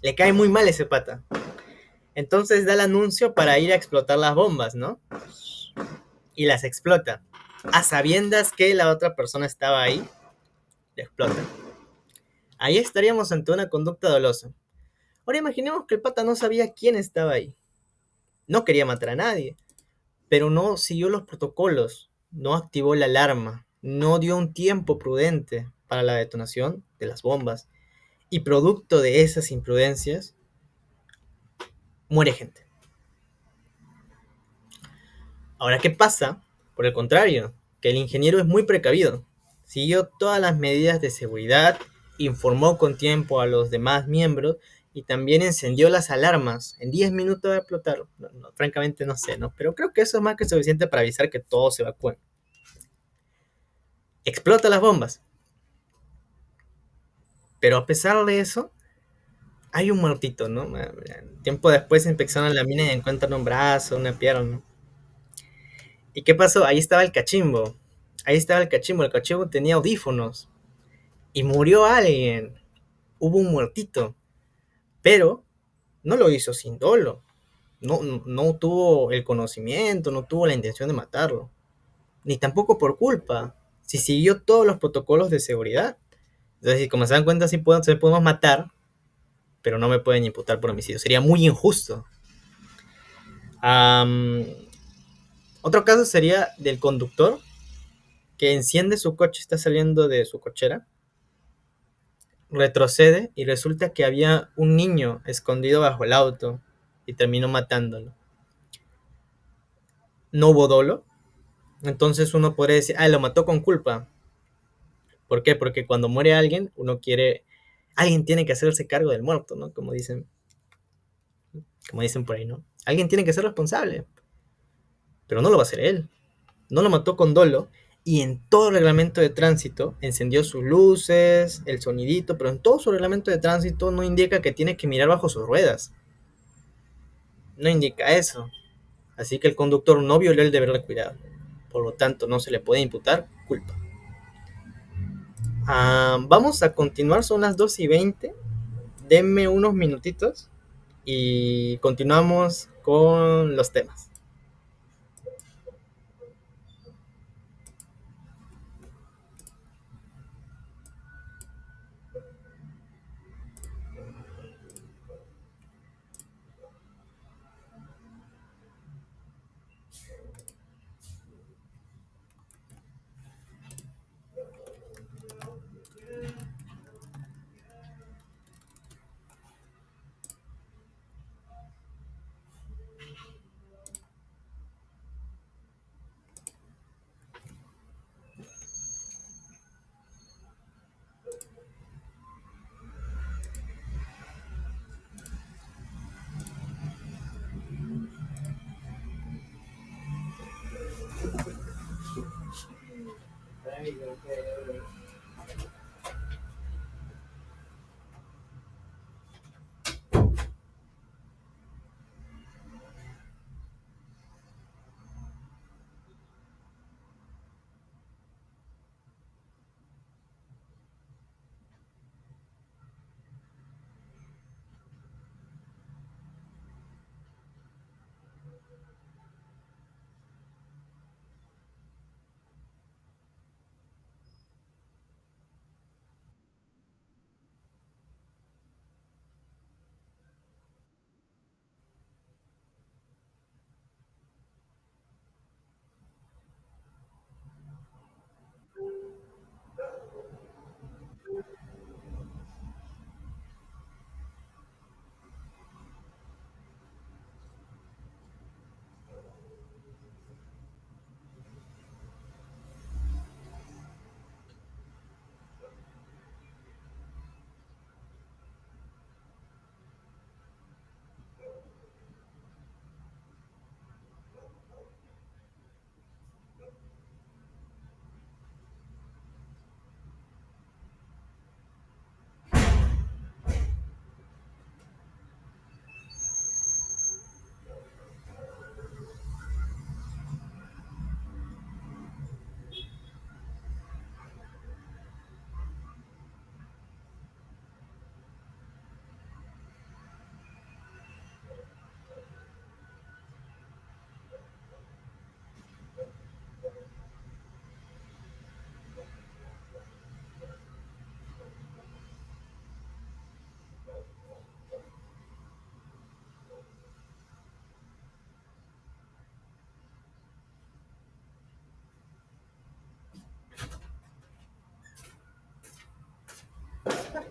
Le cae muy mal ese pata. Entonces da el anuncio para ir a explotar las bombas, ¿no? y las explota. A sabiendas que la otra persona estaba ahí, la explota. Ahí estaríamos ante una conducta dolosa. Ahora imaginemos que el pata no sabía quién estaba ahí. No quería matar a nadie, pero no siguió los protocolos, no activó la alarma, no dio un tiempo prudente para la detonación de las bombas. Y producto de esas imprudencias, muere gente. Ahora, ¿qué pasa? Por el contrario, que el ingeniero es muy precavido. Siguió todas las medidas de seguridad, informó con tiempo a los demás miembros y también encendió las alarmas. En 10 minutos de explotar. Francamente no sé, ¿no? Pero creo que eso es más que suficiente para avisar que todos se evacúen. Explota las bombas. Pero a pesar de eso, hay un muertito, ¿no? Tiempo después inspeccionan la mina y encuentran un brazo, una pierna, ¿no? ¿Y qué pasó? Ahí estaba el cachimbo. Ahí estaba el cachimbo. El cachimbo tenía audífonos. Y murió alguien. Hubo un muertito. Pero no lo hizo sin dolo. No tuvo el conocimiento, no tuvo la intención de matarlo. Ni tampoco por culpa. Si siguió todos los protocolos de seguridad. Entonces, como se dan cuenta, sí podemos matar, pero no me pueden imputar por homicidio. Sería muy injusto. Am, Otro caso sería del conductor que enciende su coche, está saliendo de su cochera, retrocede y resulta que había un niño escondido bajo el auto y terminó matándolo. No hubo dolo, entonces uno podría decir, lo mató con culpa. ¿Por qué? Porque cuando muere alguien, alguien tiene que hacerse cargo del muerto, ¿no? Como dicen por ahí, ¿no? Alguien tiene que ser responsable, pero no lo va a hacer él. No lo mató con dolo y en todo el reglamento de tránsito encendió sus luces, el sonidito, pero en todo su reglamento de tránsito no indica que tiene que mirar bajo sus ruedas. No indica eso. Así que el conductor no violó el deber de cuidado. Por lo tanto, no se le puede imputar culpa. Vamos a continuar, son las 2:20. Denme unos minutitos y continuamos con los temas.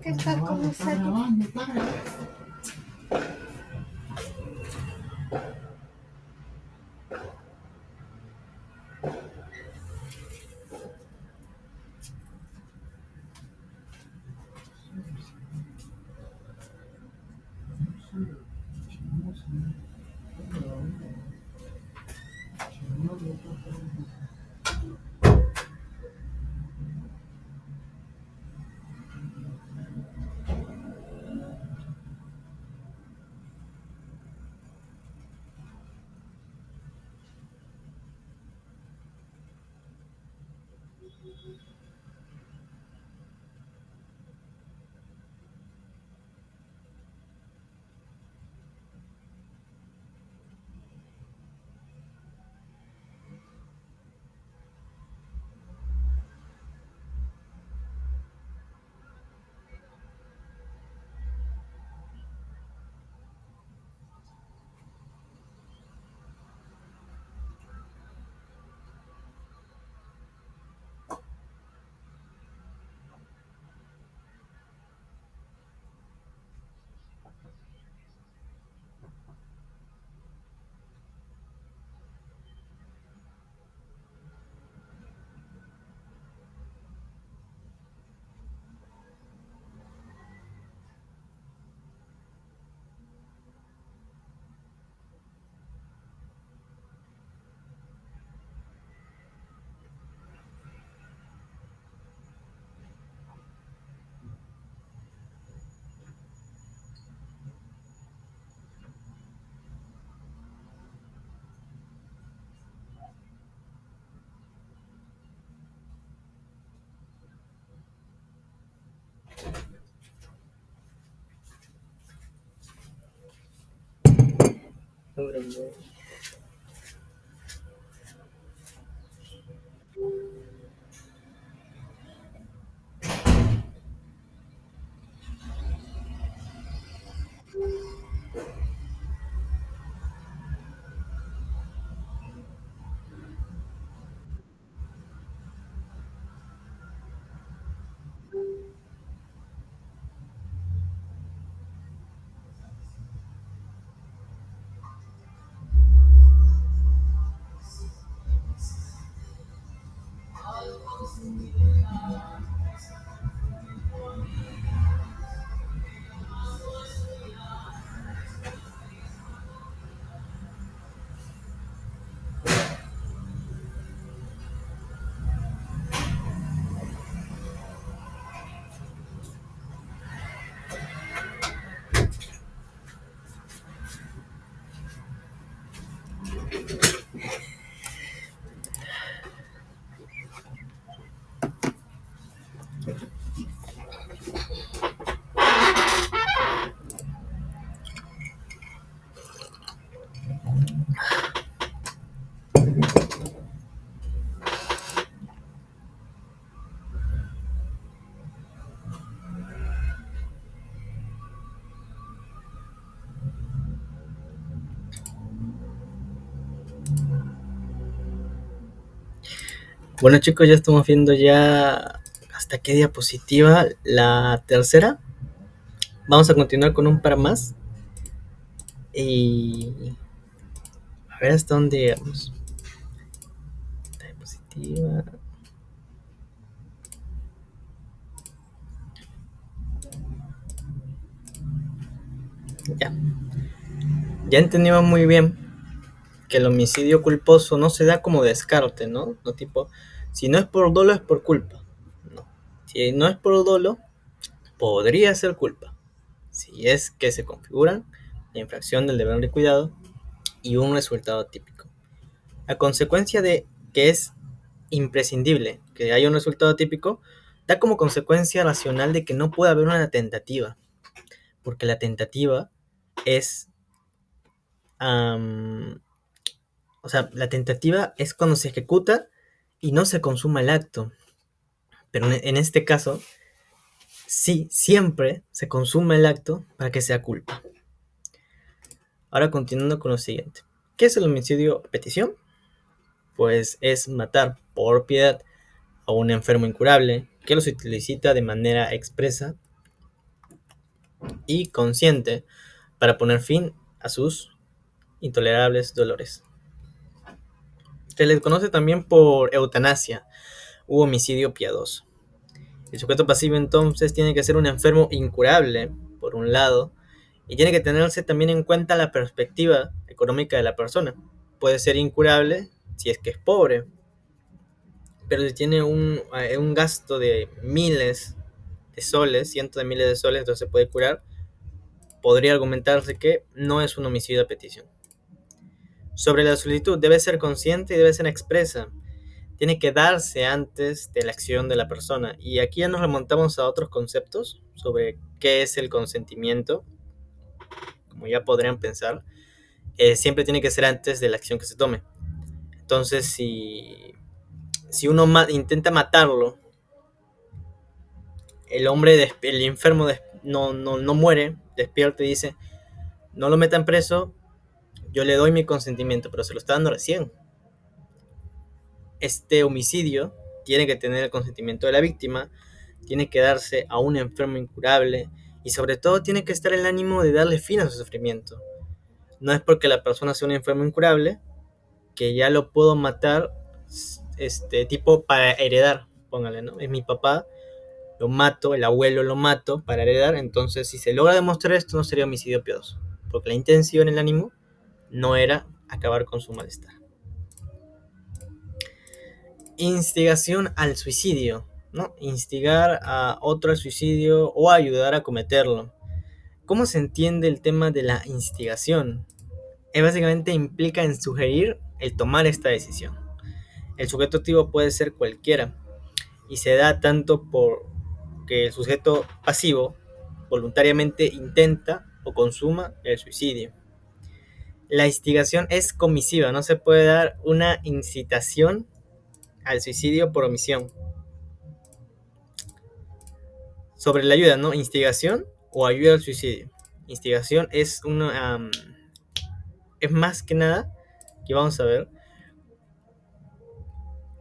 que estar con nosotros.
Bueno chicos, ya estamos viendo ya hasta qué diapositiva, la tercera. Vamos a continuar con un par más. Y a ver hasta dónde llegamos. Esta diapositiva. Ya. Ya entendimos muy bien que el homicidio culposo no se da como descarte, ¿no? No tipo, si no es por dolo es por culpa. No. Si no es por dolo, podría ser culpa. Si es que se configuran la infracción del deber de cuidado y un resultado típico. A consecuencia de que es imprescindible que haya un resultado típico, da como consecuencia racional de que no puede haber una tentativa, porque la tentativa es, o sea, la tentativa es cuando se ejecuta y no se consuma el acto, pero en este caso, sí, siempre se consuma el acto para que sea culpa. Ahora continuando con lo siguiente. ¿Qué es el homicidio a petición? Pues es matar por piedad a un enfermo incurable que lo solicita de manera expresa y consciente para poner fin a sus intolerables dolores. Se les conoce también por eutanasia u homicidio piadoso. El sujeto pasivo entonces tiene que ser un enfermo incurable, por un lado, y tiene que tenerse también en cuenta la perspectiva económica de la persona. Puede ser incurable si es que es pobre, pero si tiene un gasto de miles de soles, cientos de miles de soles, entonces se puede curar. Podría argumentarse que no es un homicidio a petición. Sobre la solicitud, debe ser consciente y debe ser expresa. Tiene que darse antes de la acción de la persona. Y aquí ya nos remontamos a otros conceptos sobre qué es el consentimiento. Como ya podrían pensar, siempre tiene que ser antes de la acción que se tome. Entonces, si uno intenta matarlo, el enfermo no muere, despierta y dice, no lo metan preso, yo le doy mi consentimiento, pero se lo está dando recién. Este homicidio tiene que tener el consentimiento de la víctima, tiene que darse a un enfermo incurable y sobre todo tiene que estar el ánimo de darle fin a su sufrimiento. No es porque la persona sea un enfermo incurable que ya lo puedo matar, tipo para heredar, póngale, ¿no? Es mi papá, lo mato, el abuelo lo mato para heredar, entonces si se logra demostrar esto no sería homicidio piadoso, porque la intención, el ánimo, no era acabar con su malestar. Instigación al suicidio, ¿no? Instigar a otro al suicidio o ayudar a cometerlo. ¿Cómo se entiende el tema de la instigación? Básicamente implica en sugerir el tomar esta decisión. El sujeto activo puede ser cualquiera y se da tanto por que el sujeto pasivo voluntariamente intenta o consuma el suicidio. La instigación es comisiva, no se puede dar una incitación al suicidio por omisión. Sobre la ayuda, ¿no? Instigación o ayuda al suicidio. Instigación es es más que nada, que vamos a ver,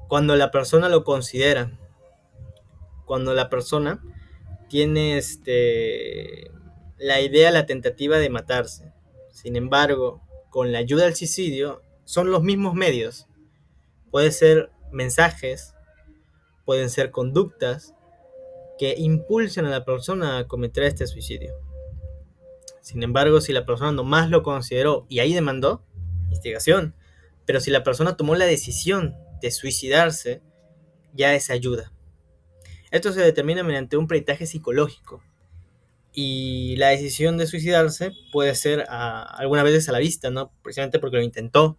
cuando la persona lo considera, cuando la persona tiene la idea, la tentativa de matarse. Sin embargo, con la ayuda al suicidio son los mismos medios. Pueden ser mensajes, pueden ser conductas que impulsen a la persona a cometer este suicidio. Sin embargo, si la persona nomás lo consideró y ahí demandó, instigación. Pero si la persona tomó la decisión de suicidarse, ya es ayuda. Esto se determina mediante un peritaje psicológico. Y la decisión de suicidarse puede ser algunas veces a la vista, ¿no? Precisamente porque lo intentó.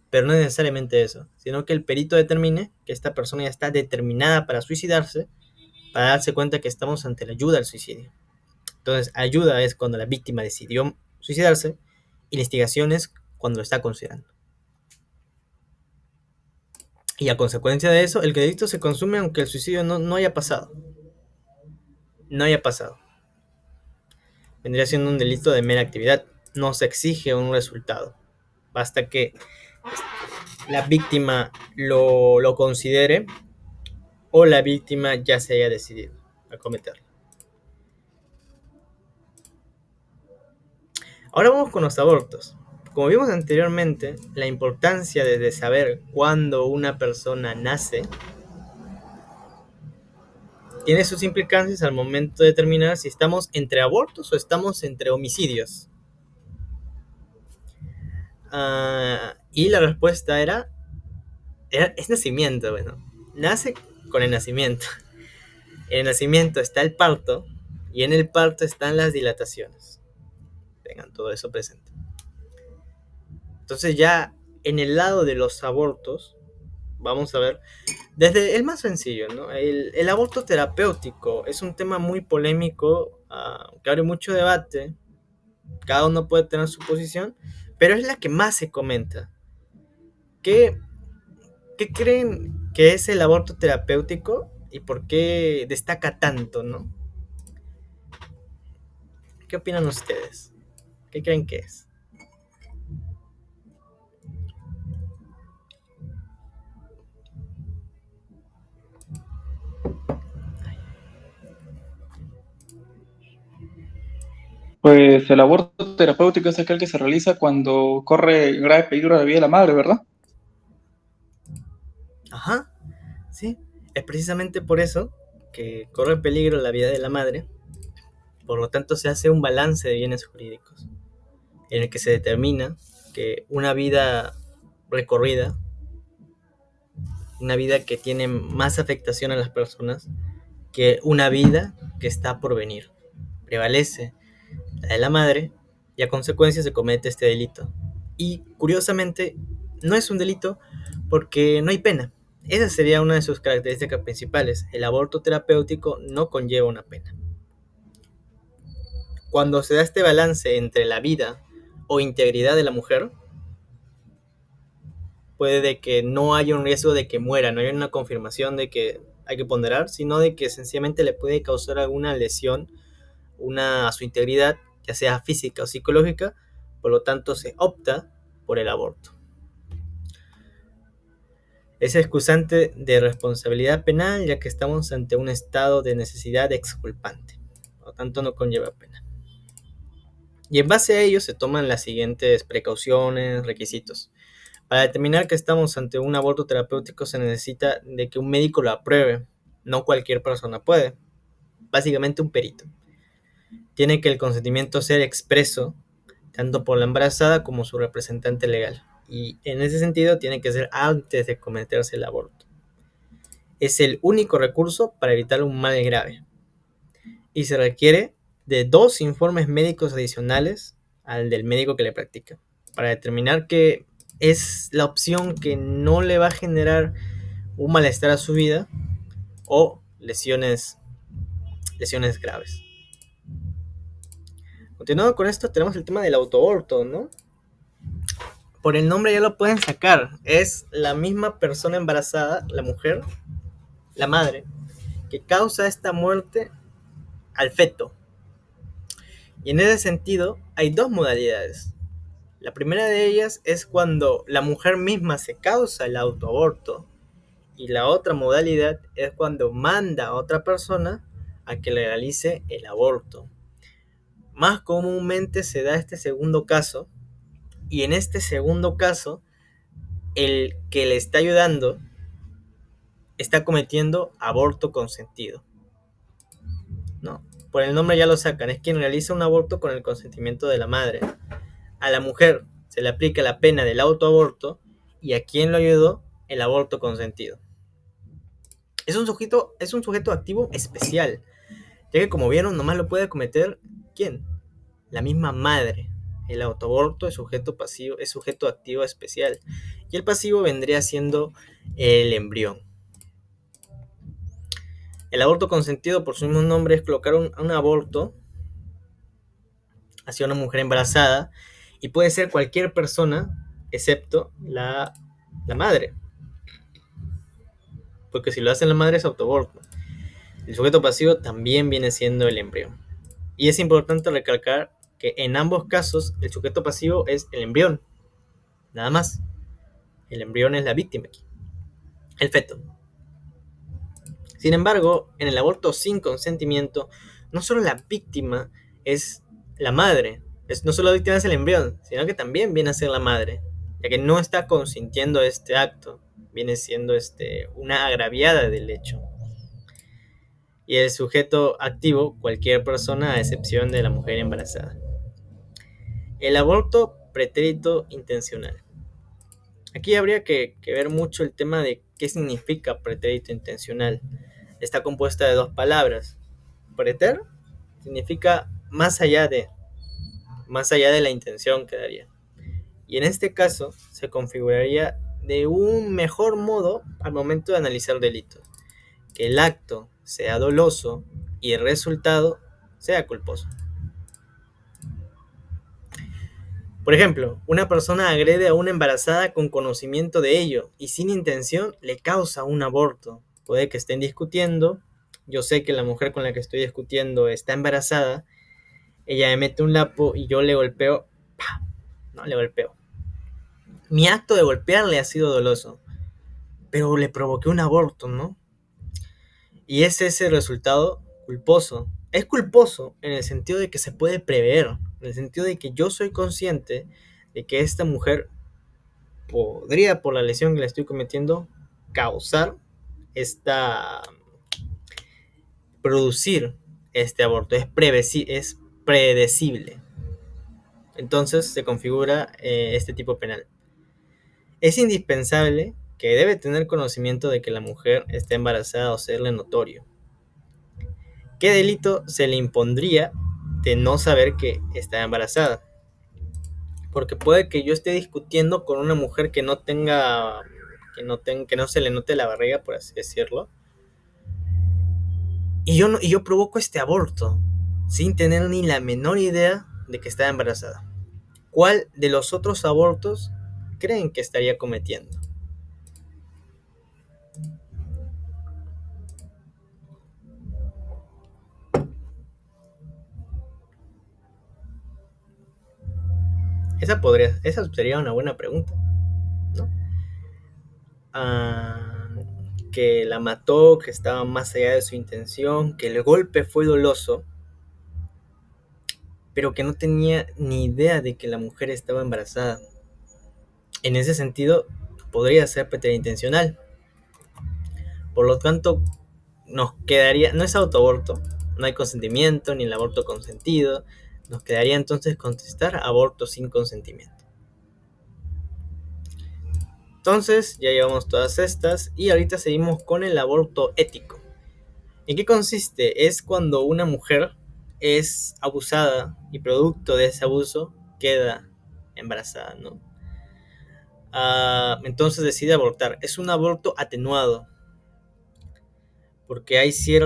Pero no es necesariamente eso, sino que el perito determine que esta persona ya está determinada para suicidarse, para darse cuenta que estamos ante la ayuda al suicidio. Entonces, ayuda es cuando la víctima decidió suicidarse y la instigación es cuando lo está considerando. Y a consecuencia de eso, el crédito se consume aunque el suicidio no haya pasado. No haya pasado. Vendría siendo un delito de mera actividad. No se exige un resultado. Basta que la víctima lo considere o la víctima ya se haya decidido a cometerlo. Ahora vamos con los abortos. Como vimos anteriormente, la importancia de saber cuándo una persona nace tiene sus implicancias al momento de determinar si estamos entre abortos o estamos entre homicidios. Y la respuesta es nacimiento. Bueno, nace con el nacimiento. En el nacimiento está el parto y en el parto están las dilataciones. Tengan todo eso presente. Entonces ya en el lado de los abortos, vamos a ver desde el más sencillo, ¿no? El aborto terapéutico es un tema muy polémico, que abre mucho debate. Cada uno puede tener su posición, pero es la que más se comenta. ¿Qué creen que es el aborto terapéutico y por qué destaca tanto, no? ¿Qué opinan ustedes? ¿Qué creen que es?
Pues el aborto terapéutico es aquel que se realiza cuando corre grave peligro la vida de la madre, ¿verdad?
Ajá, sí. Es precisamente por eso que corre peligro la vida de la madre. Por lo tanto, se hace un balance de bienes jurídicos, en el que se determina que una vida recorrida, una vida que tiene más afectación a las personas que una vida que está por venir. Prevalece la de la madre y a consecuencia se comete este delito. Y curiosamente, no es un delito porque no hay pena. Esa sería una de sus características principales. El aborto terapéutico no conlleva una pena. Cuando se da este balance entre la vida o integridad de la mujer, puede de que no haya un riesgo de que muera, no haya una confirmación de que hay que ponderar, sino de que sencillamente le puede causar alguna lesión a su integridad, ya sea física o psicológica, por lo tanto se opta por el aborto. Es excusante de responsabilidad penal, ya que estamos ante un estado de necesidad exculpante, por lo tanto no conlleva pena. Y en base a ello se toman las siguientes precauciones, requisitos. Para determinar que estamos ante un aborto terapéutico se necesita de que un médico lo apruebe. No cualquier persona puede. Básicamente un perito. Tiene que el consentimiento ser expreso, tanto por la embarazada como su representante legal. Y en ese sentido tiene que ser antes de cometerse el aborto. Es el único recurso para evitar un mal grave. Y se requiere de 2 informes médicos adicionales al del médico que le practica, para determinar que es la opción que no le va a generar un malestar a su vida o lesiones graves. Continuando con esto, tenemos el tema del autoaborto, ¿no? Por el nombre ya lo pueden sacar. Es la misma persona embarazada, la mujer, la madre, que causa esta muerte al feto. Y en ese sentido, hay 2 modalidades. La primera de ellas es cuando la mujer misma se causa el autoaborto. Y la otra modalidad es cuando manda a otra persona a que le realice el aborto. Más comúnmente se da este segundo caso, y en este segundo caso, el que le está ayudando está cometiendo aborto consentido. No, por el nombre ya lo sacan, es quien realiza un aborto con el consentimiento de la madre. A la mujer se le aplica la pena del autoaborto y a quien lo ayudó, el aborto consentido. Es un sujeto activo especial, ya que como vieron, nomás lo puede cometer ¿quién? La misma madre. El autoaborto es sujeto pasivo, es sujeto activo especial, y el pasivo vendría siendo el embrión. El aborto consentido, por su mismo nombre, es colocar un aborto hacia una mujer embarazada, y puede ser cualquier persona excepto la madre, porque si lo hace la madre es autoaborto. El sujeto pasivo también viene siendo el embrión. Y es importante recalcar que en ambos casos el sujeto pasivo es el embrión, nada más. El embrión es la víctima aquí, el feto. Sin embargo, en el aborto sin consentimiento, no solo la víctima es la madre, no solo la víctima es el embrión, sino que también viene a ser la madre, ya que no está consintiendo este acto, viene siendo una agraviada del hecho. Y el sujeto activo, cualquier persona a excepción de la mujer embarazada. El aborto pretérito intencional. Aquí habría que ver mucho el tema de qué significa pretérito intencional. Está compuesta de 2 palabras. Preter significa más allá de la intención que daría. Y en este caso se configuraría de un mejor modo al momento de analizar delitos. Que el acto sea doloso y el resultado sea culposo. Por ejemplo, una persona agrede a una embarazada con conocimiento de ello y sin intención le causa un aborto. Puede que estén discutiendo, yo sé que la mujer con la que estoy discutiendo está embarazada, ella me mete un lapo y yo le golpeo, ¡pah! No, le golpeo. Mi acto de golpearle ha sido doloso, pero le provoqué un aborto, ¿no? Y es ese resultado culposo, Es culposo en el sentido de que se puede prever, en el sentido de que yo soy consciente de que esta mujer podría, por la lesión que le estoy cometiendo, causar esta, producir este aborto. Es predecible. Entonces se configura este tipo penal. Es indispensable que debe tener conocimiento de que la mujer está embarazada o serle notorio. ¿Qué delito se le impondría de no saber que está embarazada? Porque puede que yo esté discutiendo con una mujer que no tenga, que no se le note la barriga, por así decirlo, y yo provoco este aborto sin tener ni la menor idea de que está embarazada. ¿Cuál de los otros abortos creen que estaría cometiendo? Esa sería una buena pregunta, ¿no? Ah, que la mató, que estaba más allá de su intención, que el golpe fue doloso, pero que no tenía ni idea de que la mujer estaba embarazada. En ese sentido, podría ser preterintencional. Por lo tanto, nos quedaría, no es autoaborto, no hay consentimiento ni el aborto consentido, nos quedaría entonces contestar aborto sin consentimiento. Entonces, ya llevamos todas estas y ahorita seguimos con el aborto ético. ¿En qué consiste? Es cuando una mujer es abusada y producto de ese abuso queda embarazada, ¿no? Entonces decide abortar. Es un aborto atenuado porque hay cierta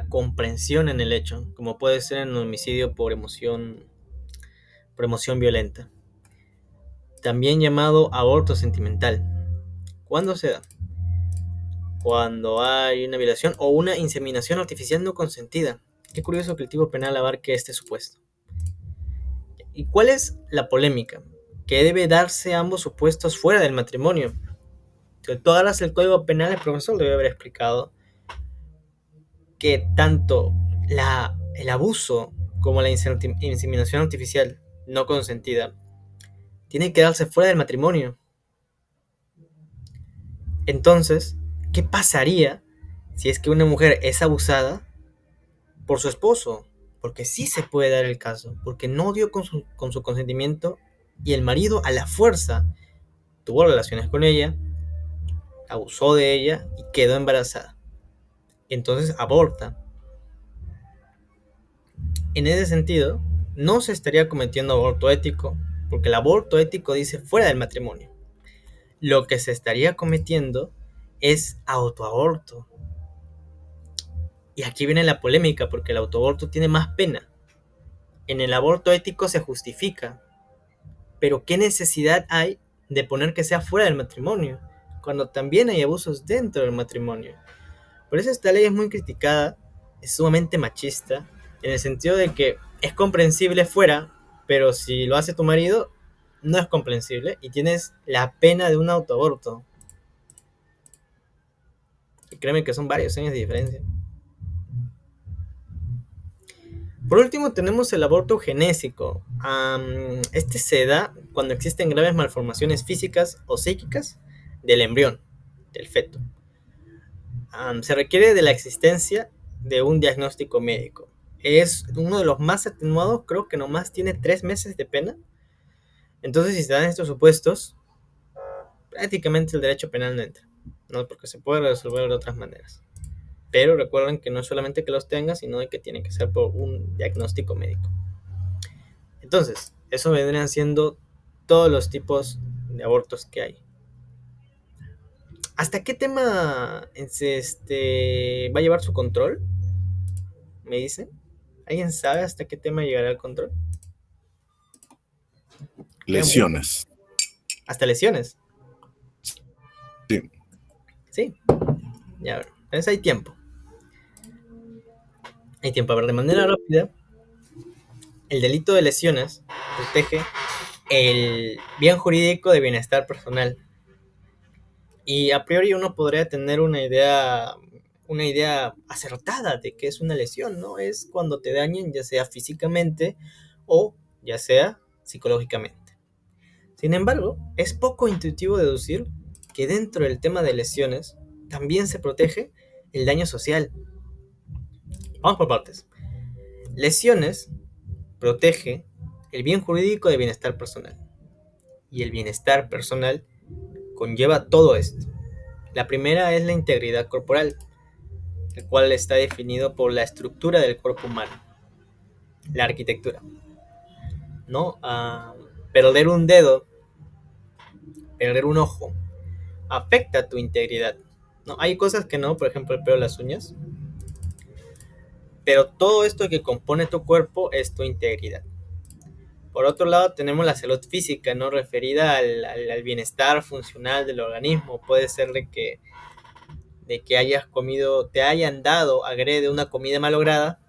comprensión en el hecho, como puede ser en un homicidio por emoción violenta. También llamado aborto sentimental. ¿Cuándo se da? Cuando hay una violación o una inseminación artificial no consentida. Qué curioso que el tipo penal abarque este supuesto. ¿Y cuál es la polémica? Que debe darse ambos supuestos fuera del matrimonio. Si tú agarras el código penal, el profesor debe haber explicado que tanto el abuso como la inseminación artificial no consentida tiene que darse fuera del matrimonio. Entonces, ¿qué pasaría si es que una mujer es abusada por su esposo? Porque sí se puede dar el caso, porque no dio con su consentimiento y el marido a la fuerza tuvo relaciones con ella, abusó de ella y quedó embarazada. Entonces aborta. En ese sentido, no se estaría cometiendo aborto ético, porque el aborto ético dice fuera del matrimonio. Lo que se estaría cometiendo es autoaborto. Y aquí viene la polémica, porque el autoaborto tiene más pena. En el aborto ético se justifica, pero ¿qué necesidad hay de poner que sea fuera del matrimonio, cuando también hay abusos dentro del matrimonio? Por eso esta ley es muy criticada, es sumamente machista, en el sentido de que es comprensible fuera, pero si lo hace tu marido, no es comprensible y tienes la pena de un autoaborto. Y créeme que son varios años de diferencia. Por último tenemos el aborto eugenésico. Este se da cuando existen graves malformaciones físicas o psíquicas del embrión, del feto. Se requiere de la existencia de un diagnóstico médico. Es uno de los más atenuados, creo que nomás tiene 3 meses de pena. Entonces, si se dan estos supuestos, prácticamente el derecho penal no entra, ¿no? Porque se puede resolver de otras maneras. Pero recuerden que no es solamente que los tenga, sino de que tiene que ser por un diagnóstico médico. Entonces, eso vendrían siendo todos los tipos de abortos que hay. ¿Hasta qué tema va a llevar su control? ¿Me dicen? ¿Alguien sabe hasta qué tema llegará el control?
Lesiones.
¿Hasta lesiones?
Sí.
Sí. Ya, a ver. Entonces hay tiempo. Hay tiempo. A ver, de manera rápida, el delito de lesiones protege el bien jurídico de bienestar personal. Y a priori uno podría tener una idea una idea acertada de que es una lesión, ¿no? Es cuando te dañan ya sea físicamente o ya sea psicológicamente. Sin embargo, es poco intuitivo deducir que dentro del tema de lesiones también se protege el daño social. Vamos por partes. Lesiones protege el bien jurídico de bienestar personal. Y el bienestar personal conlleva todo esto. La primera es la integridad corporal, el cual está definido por la estructura del cuerpo humano, la arquitectura, ¿no? Perder un dedo, perder un ojo, afecta tu integridad, ¿no? Hay cosas que no, por ejemplo el pelo de las uñas, pero todo esto que compone tu cuerpo es tu integridad. Por otro lado tenemos la salud física, ¿no? Referida al bienestar funcional del organismo. Puede ser de que hayas comido, te hayan dado agrede una comida malograda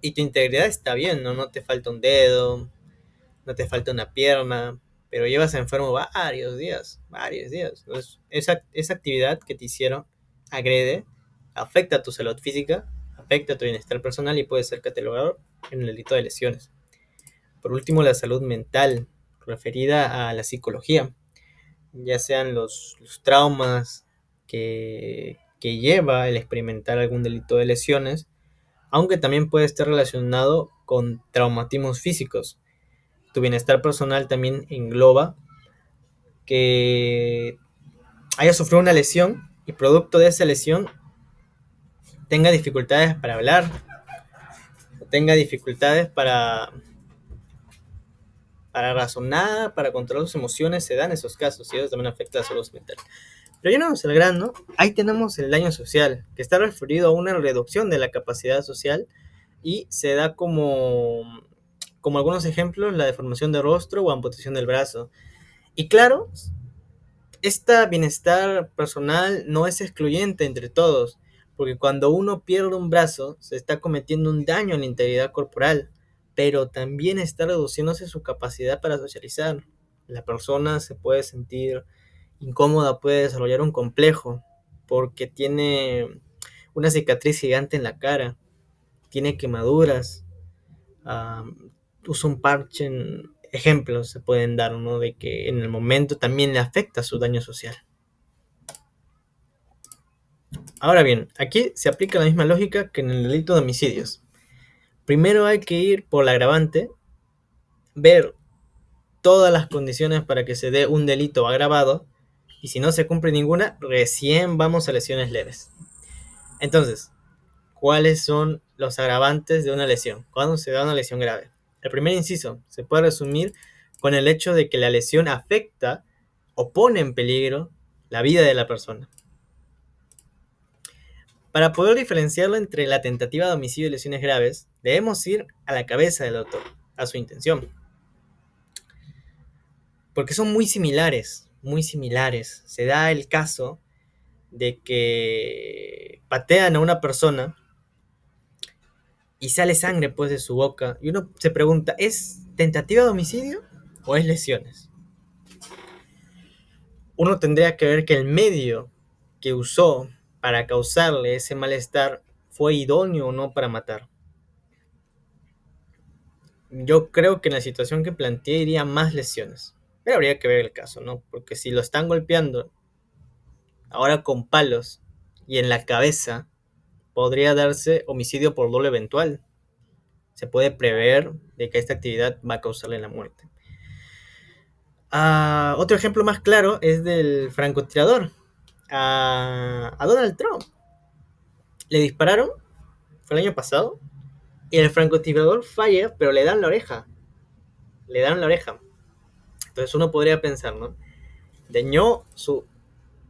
y tu integridad está bien, ¿no? No te falta un dedo, no te falta una pierna, pero llevas enfermo varios días. Entonces, esa actividad que te hicieron agrede, afecta a tu salud física, afecta a tu bienestar personal y puede ser catalogado en el delito de lesiones. Por último, la salud mental, referida a la psicología, ya sean los traumas que lleva el experimentar algún delito de lesiones, aunque también puede estar relacionado con traumatismos físicos. Tu bienestar personal también engloba que haya sufrido una lesión y producto de esa lesión tenga dificultades para hablar, o tenga dificultades para razonar, para controlar sus emociones. Se dan esos casos y eso también afecta a la salud mental. Pero yéndonos al grano, ahí tenemos el daño social, que está referido a una reducción de la capacidad social y se da como algunos ejemplos, la deformación de rostro o amputación del brazo. Y claro, este bienestar personal no es excluyente entre todos, porque cuando uno pierde un brazo, se está cometiendo un daño a la integridad corporal, pero también está reduciéndose su capacidad para socializar. La persona se puede sentir incómoda, puede desarrollar un complejo, porque tiene una cicatriz gigante en la cara, tiene quemaduras, usa un parche. Ejemplos se pueden dar, ¿no? De que en el momento también le afecta su daño social. Ahora bien, aquí se aplica la misma lógica que en el delito de homicidios. Primero hay que ir por la agravante, ver todas las condiciones para que se dé un delito agravado, y si no se cumple ninguna, recién vamos a lesiones leves. Entonces, ¿cuáles son los agravantes de una lesión? ¿Cuándo se da una lesión grave? El primer inciso se puede resumir con el hecho de que la lesión afecta o pone en peligro la vida de la persona. Para poder diferenciarlo entre la tentativa de homicidio y lesiones graves, debemos ir a la cabeza del autor, a su intención. Porque son muy similares. Se da el caso de que patean a una persona y sale sangre pues de su boca, y uno se pregunta, ¿es tentativa de homicidio o es lesiones? Uno tendría que ver que el medio que usó para causarle ese malestar fue idóneo o no para matar. Yo creo que en la situación que planteé iría más lesiones, pero habría que ver el caso, ¿no? Porque si lo están golpeando ahora con palos y en la cabeza, podría darse homicidio por dolo eventual. Se puede prever de que esta actividad va a causarle la muerte. Otro ejemplo más claro es del francotirador, a Donald Trump. Le dispararon, fue el año pasado, y el francotirador falla, pero le dan la oreja. Entonces uno podría pensar, ¿no? Dañó su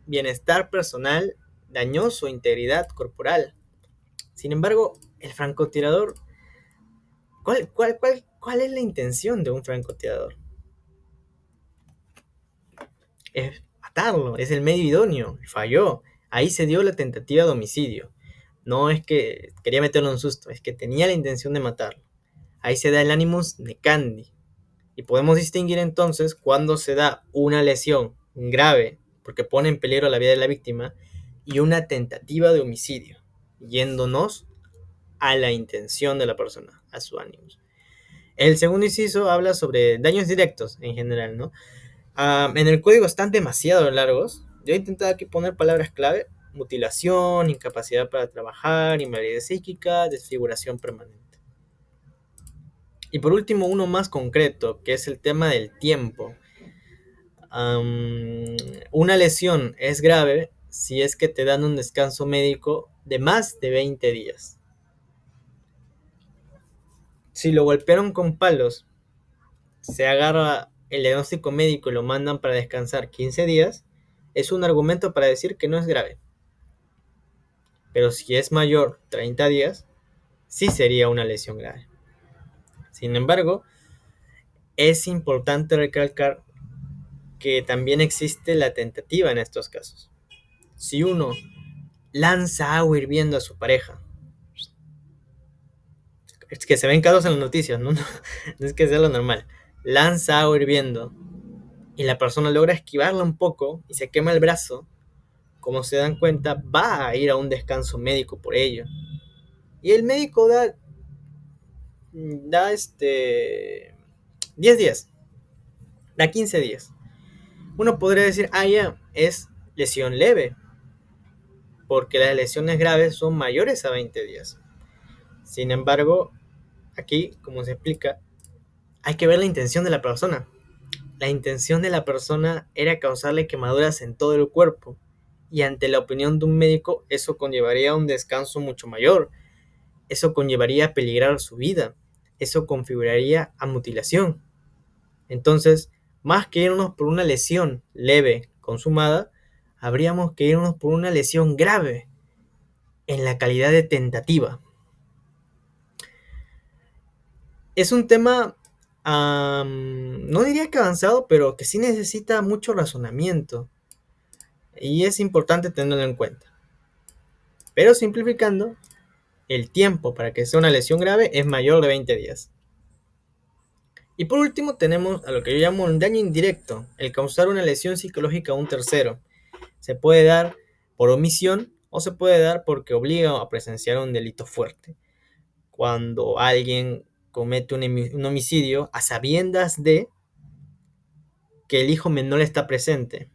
bienestar personal, dañó su integridad corporal. Sin embargo, el francotirador, ¿cuál es la intención de un francotirador? Es matarlo, es el medio idóneo, falló. Ahí se dio la tentativa de homicidio. No es que quería meterlo en susto, es que tenía la intención de matarlo. Ahí se da el animus necandi. Y podemos distinguir entonces cuando se da una lesión grave, porque pone en peligro la vida de la víctima, y una tentativa de homicidio, yéndonos a la intención de la persona, a su ánimo. El segundo inciso habla sobre daños directos en general, ¿no? En el código están demasiado largos. Yo he intentado aquí poner palabras clave: mutilación, incapacidad para trabajar, invalidez psíquica, desfiguración permanente. Y por último, uno más concreto, que es el tema del tiempo. Una lesión es grave si es que te dan un descanso médico de más de 20 días. Si lo golpearon con palos, se agarra el diagnóstico médico y lo mandan para descansar 15 días, es un argumento para decir que no es grave. Pero si es mayor 30 días, sí sería una lesión grave. Sin embargo, es importante recalcar que también existe la tentativa en estos casos. Si uno lanza agua hirviendo a su pareja, es que se ven casos en las noticias, ¿no? No es que sea lo normal. Lanza agua hirviendo y la persona logra esquivarla un poco y se quema el brazo, como se dan cuenta, va a ir a un descanso médico por ello. Y el médico da 10 días, da 15 días. Uno podría decir, ya, es lesión leve, porque las lesiones graves son mayores a 20 días. Sin embargo, aquí, como se explica, hay que ver la intención de la persona. La intención de la persona era causarle quemaduras en todo el cuerpo, y ante la opinión de un médico, eso conllevaría un descanso mucho mayor. Eso conllevaría a peligrar su vida. Eso configuraría a mutilación. Entonces, más que irnos por una lesión leve consumada, habríamos que irnos por una lesión grave en la calidad de tentativa. Es un tema, no diría que avanzado, pero que sí necesita mucho razonamiento. Y es importante tenerlo en cuenta. Pero simplificando, el tiempo para que sea una lesión grave es mayor de 20 días. Y por último tenemos a lo que yo llamo un daño indirecto, el causar una lesión psicológica a un tercero. Se puede dar por omisión o se puede dar porque obliga a presenciar un delito fuerte. Cuando alguien comete un homicidio a sabiendas de que el hijo menor está presente.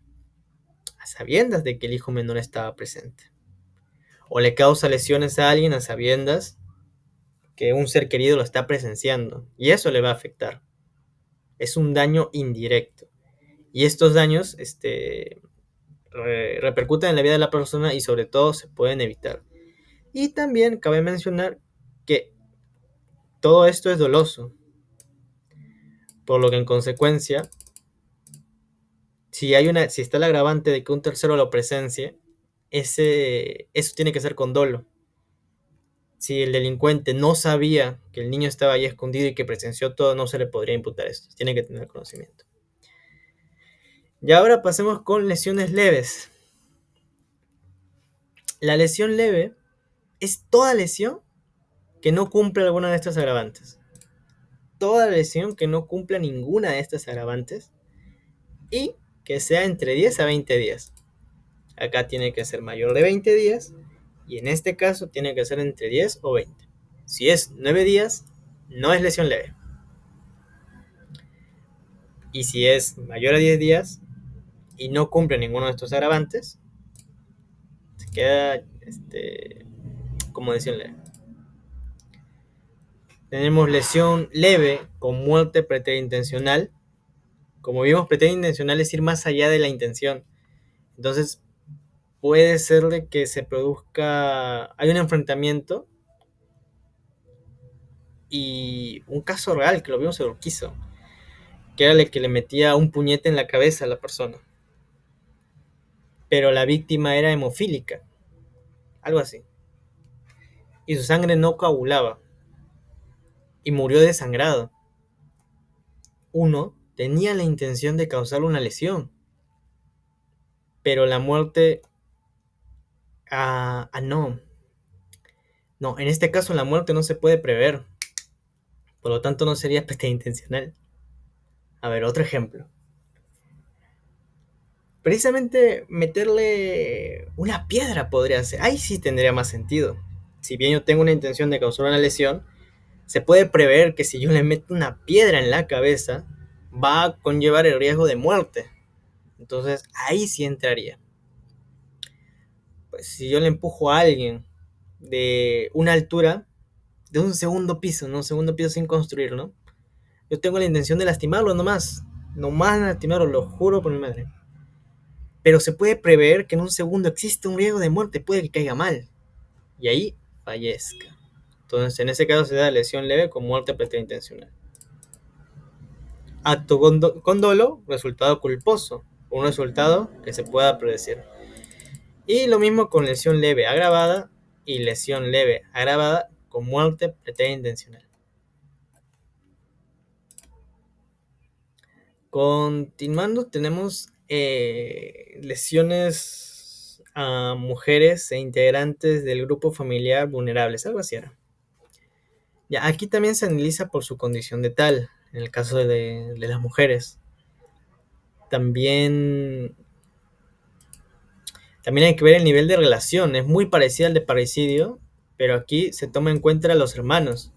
A sabiendas de que el hijo menor estaba presente. O le causa lesiones a alguien a sabiendas que un ser querido lo está presenciando. Y eso le va a afectar. Es un daño indirecto. Y estos daños repercuten en la vida de la persona y sobre todo se pueden evitar. Y también cabe mencionar que todo esto es doloso, por lo que en consecuencia, si está el agravante de que un tercero lo presencie, eso tiene que ser con dolo. Si el delincuente no sabía que el niño estaba ahí escondido y que presenció todo, no se le podría imputar esto. Tiene que tener conocimiento. Y ahora pasemos con lesiones leves. La lesión leve es toda lesión que no cumple alguna de estas agravantes. Toda lesión que no cumpla ninguna de estas agravantes y que sea entre 10 a 20 días. Acá tiene que ser mayor de 20 días y en este caso tiene que ser entre 10 o 20. Si es 9 días, no es lesión leve. Y si es mayor a 10 días y no cumple ninguno de estos agravantes, se queda como lesión leve. Tenemos lesión leve con muerte preterintencional. Como vimos, preterintencional es ir más allá de la intención. Entonces, puede ser de que se produzca, hay un enfrentamiento y un caso real que lo vimos en Urquizo, que era el que le metía un puñete en la cabeza a la persona. Pero la víctima era hemofílica, algo así. Y su sangre no coagulaba. Y murió desangrado. Uno tenía la intención de causarle una lesión. Pero la muerte... no. No, en este caso la muerte no se puede prever. Por lo tanto no sería preterintencional. A ver, otro ejemplo. precisamente meterle una piedra podría ser. Ahí sí tendría más sentido. Si bien yo tengo una intención de causar una lesión, se puede prever que si yo le meto una piedra en la cabeza, va a conllevar el riesgo de muerte. Entonces ahí sí entraría. Pues si yo le empujo a alguien de una altura, de un segundo piso, ¿no? Un segundo piso sin construir, ¿no? Yo tengo la intención de lastimarlo nomás. Nomás lastimarlo, lo juro por mi madre. Pero se puede prever que en un segundo existe un riesgo de muerte, puede que caiga mal. Y ahí fallezca. Entonces, en ese caso se da lesión leve con muerte preterintencional. Acto con dolo, resultado culposo. Un resultado que se pueda predecir. Y lo mismo con lesión leve agravada y lesión leve agravada con muerte preterintencional. Continuando, tenemos lesiones a mujeres e integrantes del grupo familiar vulnerables, algo así era. Ya, aquí también se analiza por su condición de tal, en el caso de las mujeres. También hay que ver el nivel de relación, es muy parecido al de parricidio, pero aquí se toma en cuenta a los hermanos.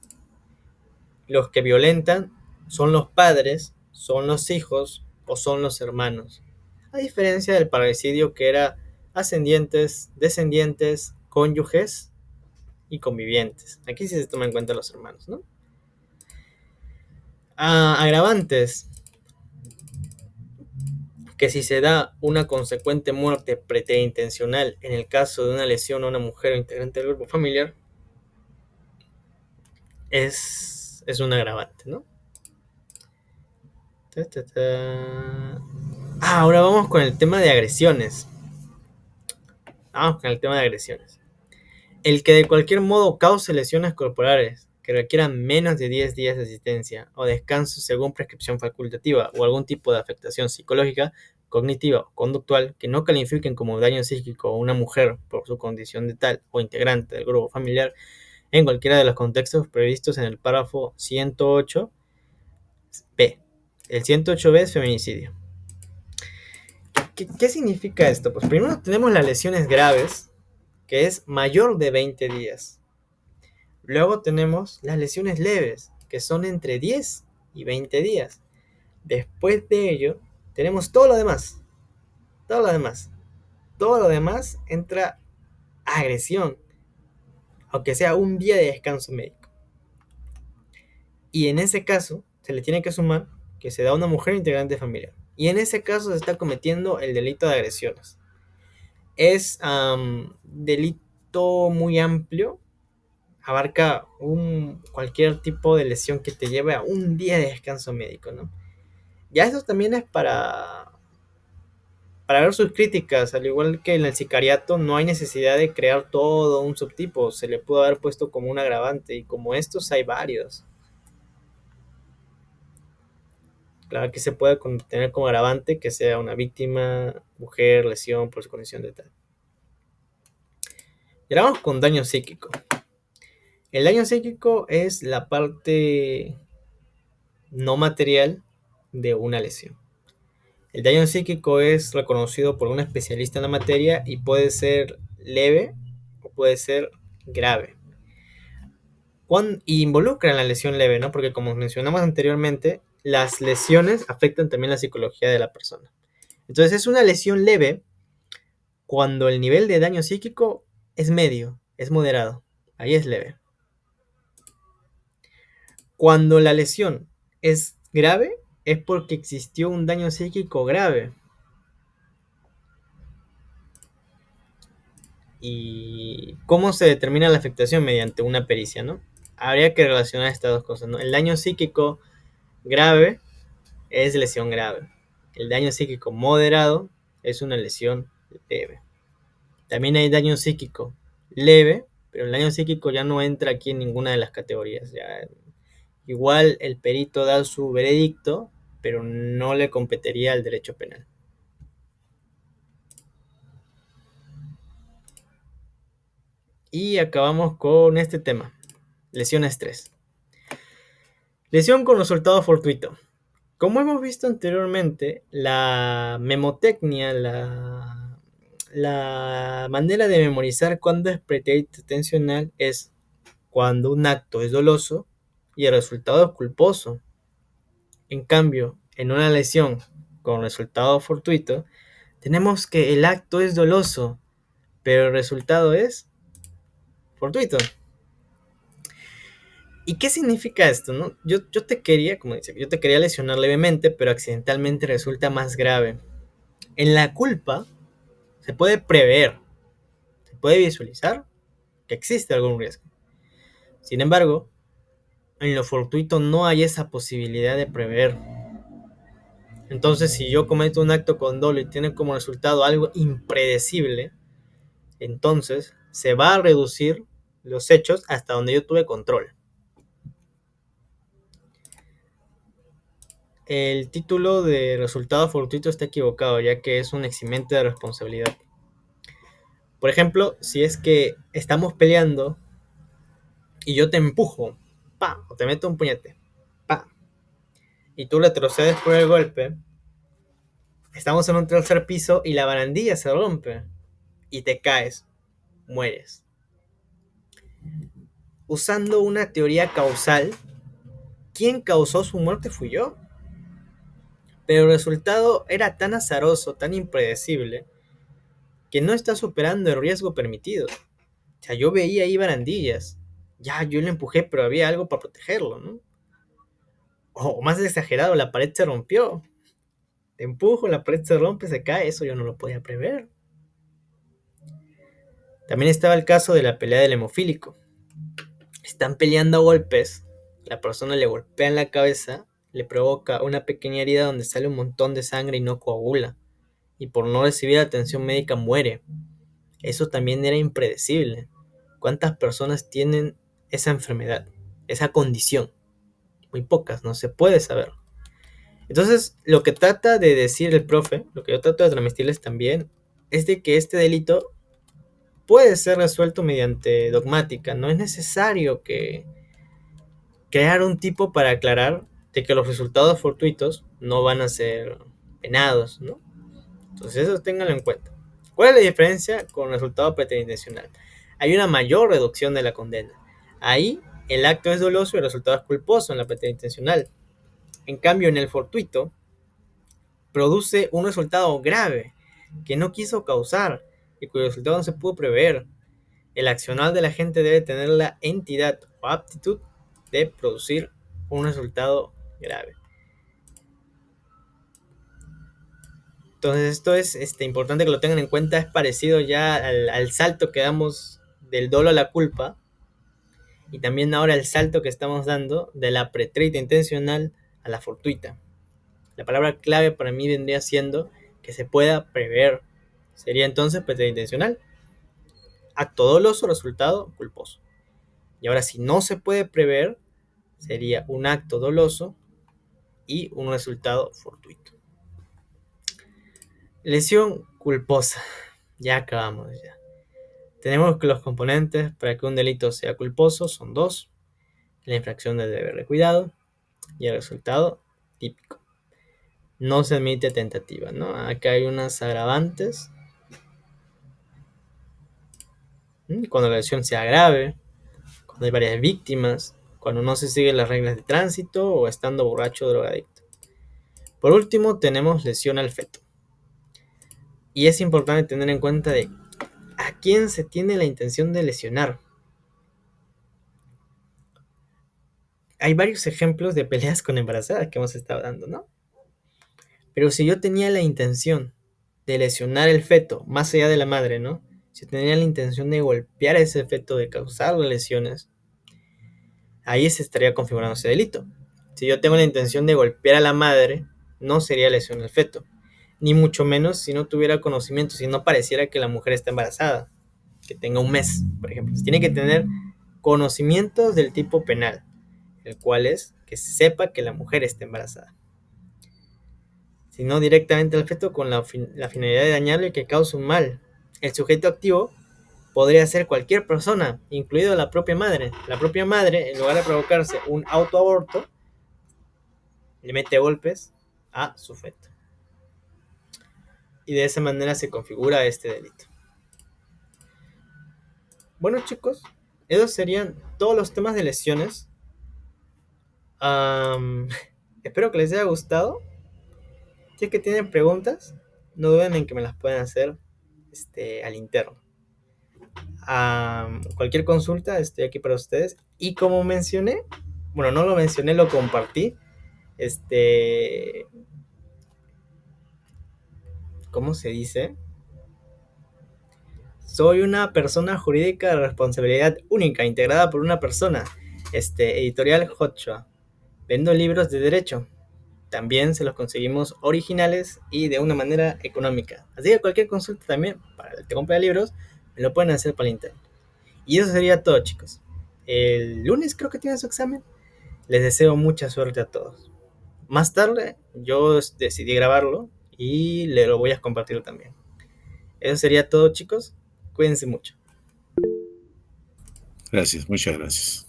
Los que violentan son los padres, son los hijos o son los hermanos. A diferencia del parricidio que era ascendientes, descendientes, cónyuges y convivientes. Aquí sí se toma en cuenta los hermanos, ¿no? Agravantes. Que si se da una consecuente muerte preterintencional en el caso de una lesión a una mujer o integrante del grupo familiar, es un agravante, ¿no? Ahora vamos con el tema de agresiones. El que de cualquier modo cause lesiones corporales que requieran menos de 10 días de asistencia o descanso según prescripción facultativa o algún tipo de afectación psicológica, cognitiva o conductual que no califiquen como daño psíquico a una mujer por su condición de tal o integrante del grupo familiar en cualquiera de los contextos previstos en el párrafo 108b. El 108b es feminicidio. ¿Qué significa esto? Pues primero tenemos las lesiones graves, que es mayor de 20 días. Luego tenemos las lesiones leves, que son entre 10 y 20 días. Después de ello, tenemos todo lo demás. Todo lo demás entra agresión, aunque sea un día de descanso médico. Y en ese caso, se le tiene que sumar que se da a una mujer integrante familiar. Y en ese caso se está cometiendo el delito de agresiones. Es delito muy amplio, abarca cualquier tipo de lesión que te lleve a un día de descanso médico, ¿no? Ya eso también es para ver sus críticas, al igual que en el sicariato no hay necesidad de crear todo un subtipo, se le pudo haber puesto como un agravante y como estos hay varios. Claro que se puede tener como agravante que sea una víctima, mujer, lesión por su condición de tal. Y ahora vamos con daño psíquico. El daño psíquico es la parte no material de una lesión. El daño psíquico es reconocido por un especialista en la materia y puede ser leve o puede ser grave. Y involucra en la lesión leve, ¿no? Porque como mencionamos anteriormente, las lesiones afectan también la psicología de la persona. Entonces es una lesión leve cuando el nivel de daño psíquico es medio, es moderado. Ahí es leve. Cuando la lesión es grave, es porque existió un daño psíquico grave. ¿Y cómo se determina la afectación? Mediante una pericia, ¿no? Habría que relacionar estas dos cosas, ¿no? El daño psíquico grave es lesión grave. El daño psíquico moderado es una lesión leve. También hay daño psíquico leve, pero el daño psíquico ya no entra aquí en ninguna de las categorías. Igual el perito da su veredicto, pero no le competiría al derecho penal. Y acabamos con este tema. Lesiones 3. Lesión con resultado fortuito. Como hemos visto anteriormente, la memotecnia, la manera de memorizar cuándo es pretérito intencional es cuando un acto es doloso y el resultado es culposo. En cambio, en una lesión con resultado fortuito, tenemos que el acto es doloso, pero el resultado es fortuito. ¿Y qué significa esto? ¿No? Yo te quería, como dice, yo te quería lesionar levemente, pero accidentalmente resulta más grave. En la culpa se puede prever, se puede visualizar que existe algún riesgo. Sin embargo, en lo fortuito no hay esa posibilidad de prever. Entonces, si yo cometo un acto con dolo y tiene como resultado algo impredecible, entonces se va a reducir los hechos hasta donde yo tuve control. El título de resultado fortuito está equivocado, ya que es un eximente de responsabilidad. Por ejemplo, si es que estamos peleando y yo te empujo, pa, o te meto un puñete, pa, y tú retrocedes por el golpe, estamos en un tercer piso y la barandilla se rompe y te caes, mueres. Usando una teoría causal, quien causó su muerte fui yo. Pero el resultado era tan azaroso, tan impredecible, que no está superando el riesgo permitido. O sea, yo veía ahí barandillas. Ya, yo le empujé, pero había algo para protegerlo, ¿no? O más exagerado, la pared se rompió. Te empujo, la pared se rompe, se cae. Eso yo no lo podía prever. También estaba el caso de la pelea del hemofílico. Están peleando a golpes. La persona le golpea en la cabeza, le provoca una pequeña herida donde sale un montón de sangre y no coagula. Y por no recibir atención médica muere. Eso también era impredecible. ¿Cuántas personas tienen esa enfermedad, esa condición? Muy pocas, no se puede saber. Entonces, lo que trata de decir el profe, lo que yo trato de transmitirles también, es de que este delito puede ser resuelto mediante dogmática. No es necesario que crear un tipo para aclarar de que los resultados fortuitos no van a ser penados, ¿no? Entonces, eso ténganlo en cuenta. ¿Cuál es la diferencia con el resultado preterintencional? Hay una mayor reducción de la condena. Ahí el acto es doloso y el resultado es culposo en la preterintencional. En cambio, en el fortuito, produce un resultado grave que no quiso causar y cuyo resultado no se pudo prever. El accionar de la gente debe tener la entidad o aptitud de producir un resultado grave. Entonces esto es importante que lo tengan en cuenta, es parecido ya al salto que damos del dolo a la culpa y también ahora el salto que estamos dando de la pretérita intencional a la fortuita. La palabra clave para mí vendría siendo que se pueda prever. Sería entonces pretérita intencional. Acto doloso, resultado culposo. Y ahora si no se puede prever, sería un acto doloso y un resultado fortuito. Lesión culposa. Ya acabamos ya. Tenemos que los componentes para que un delito sea culposo son dos: la infracción del deber de cuidado y el resultado típico. No se admite tentativa, ¿no? Acá hay unas agravantes. Cuando la lesión sea grave, cuando hay varias víctimas, cuando no se siguen las reglas de tránsito o estando borracho o drogadicto. Por último, tenemos lesión al feto. Y es importante tener en cuenta de a quién se tiene la intención de lesionar. Hay varios ejemplos de peleas con embarazadas que hemos estado dando, ¿no? Pero si yo tenía la intención de lesionar el feto, más allá de la madre, ¿no? Si tenía la intención de golpear a ese feto, de causarle lesiones, ahí se estaría configurando ese delito. Si yo tengo la intención de golpear a la madre, no sería lesión al feto. Ni mucho menos si no tuviera conocimiento, si no pareciera que la mujer está embarazada, que tenga un mes, por ejemplo. Tiene que tener conocimientos del tipo penal, el cual es que sepa que la mujer está embarazada. Sino directamente al feto con la finalidad de dañarle y que cause un mal. El sujeto activo podría ser cualquier persona, incluido la propia madre. La propia madre, en lugar de provocarse un autoaborto, le mete golpes a su feto. Y de esa manera se configura este delito. Bueno, chicos, esos serían todos los temas de lesiones. Espero que les haya gustado. Si es que tienen preguntas, no duden en que me las pueden hacer al interno. Cualquier consulta, estoy aquí para ustedes. Y como mencioné, bueno, no lo mencioné, lo compartí. ¿Cómo se dice? Soy una persona jurídica de responsabilidad única, integrada por una persona. Editorial Hotshot. Vendo libros de derecho. También se los conseguimos originales y de una manera económica. Así que cualquier consulta también para el que compra libros, me lo pueden hacer por internet. Y eso sería todo, chicos. El lunes creo que tiene su examen. Les deseo mucha suerte a todos. Más tarde yo decidí grabarlo y le lo voy a compartir también. Eso sería todo, chicos. Cuídense mucho.
Gracias, muchas gracias.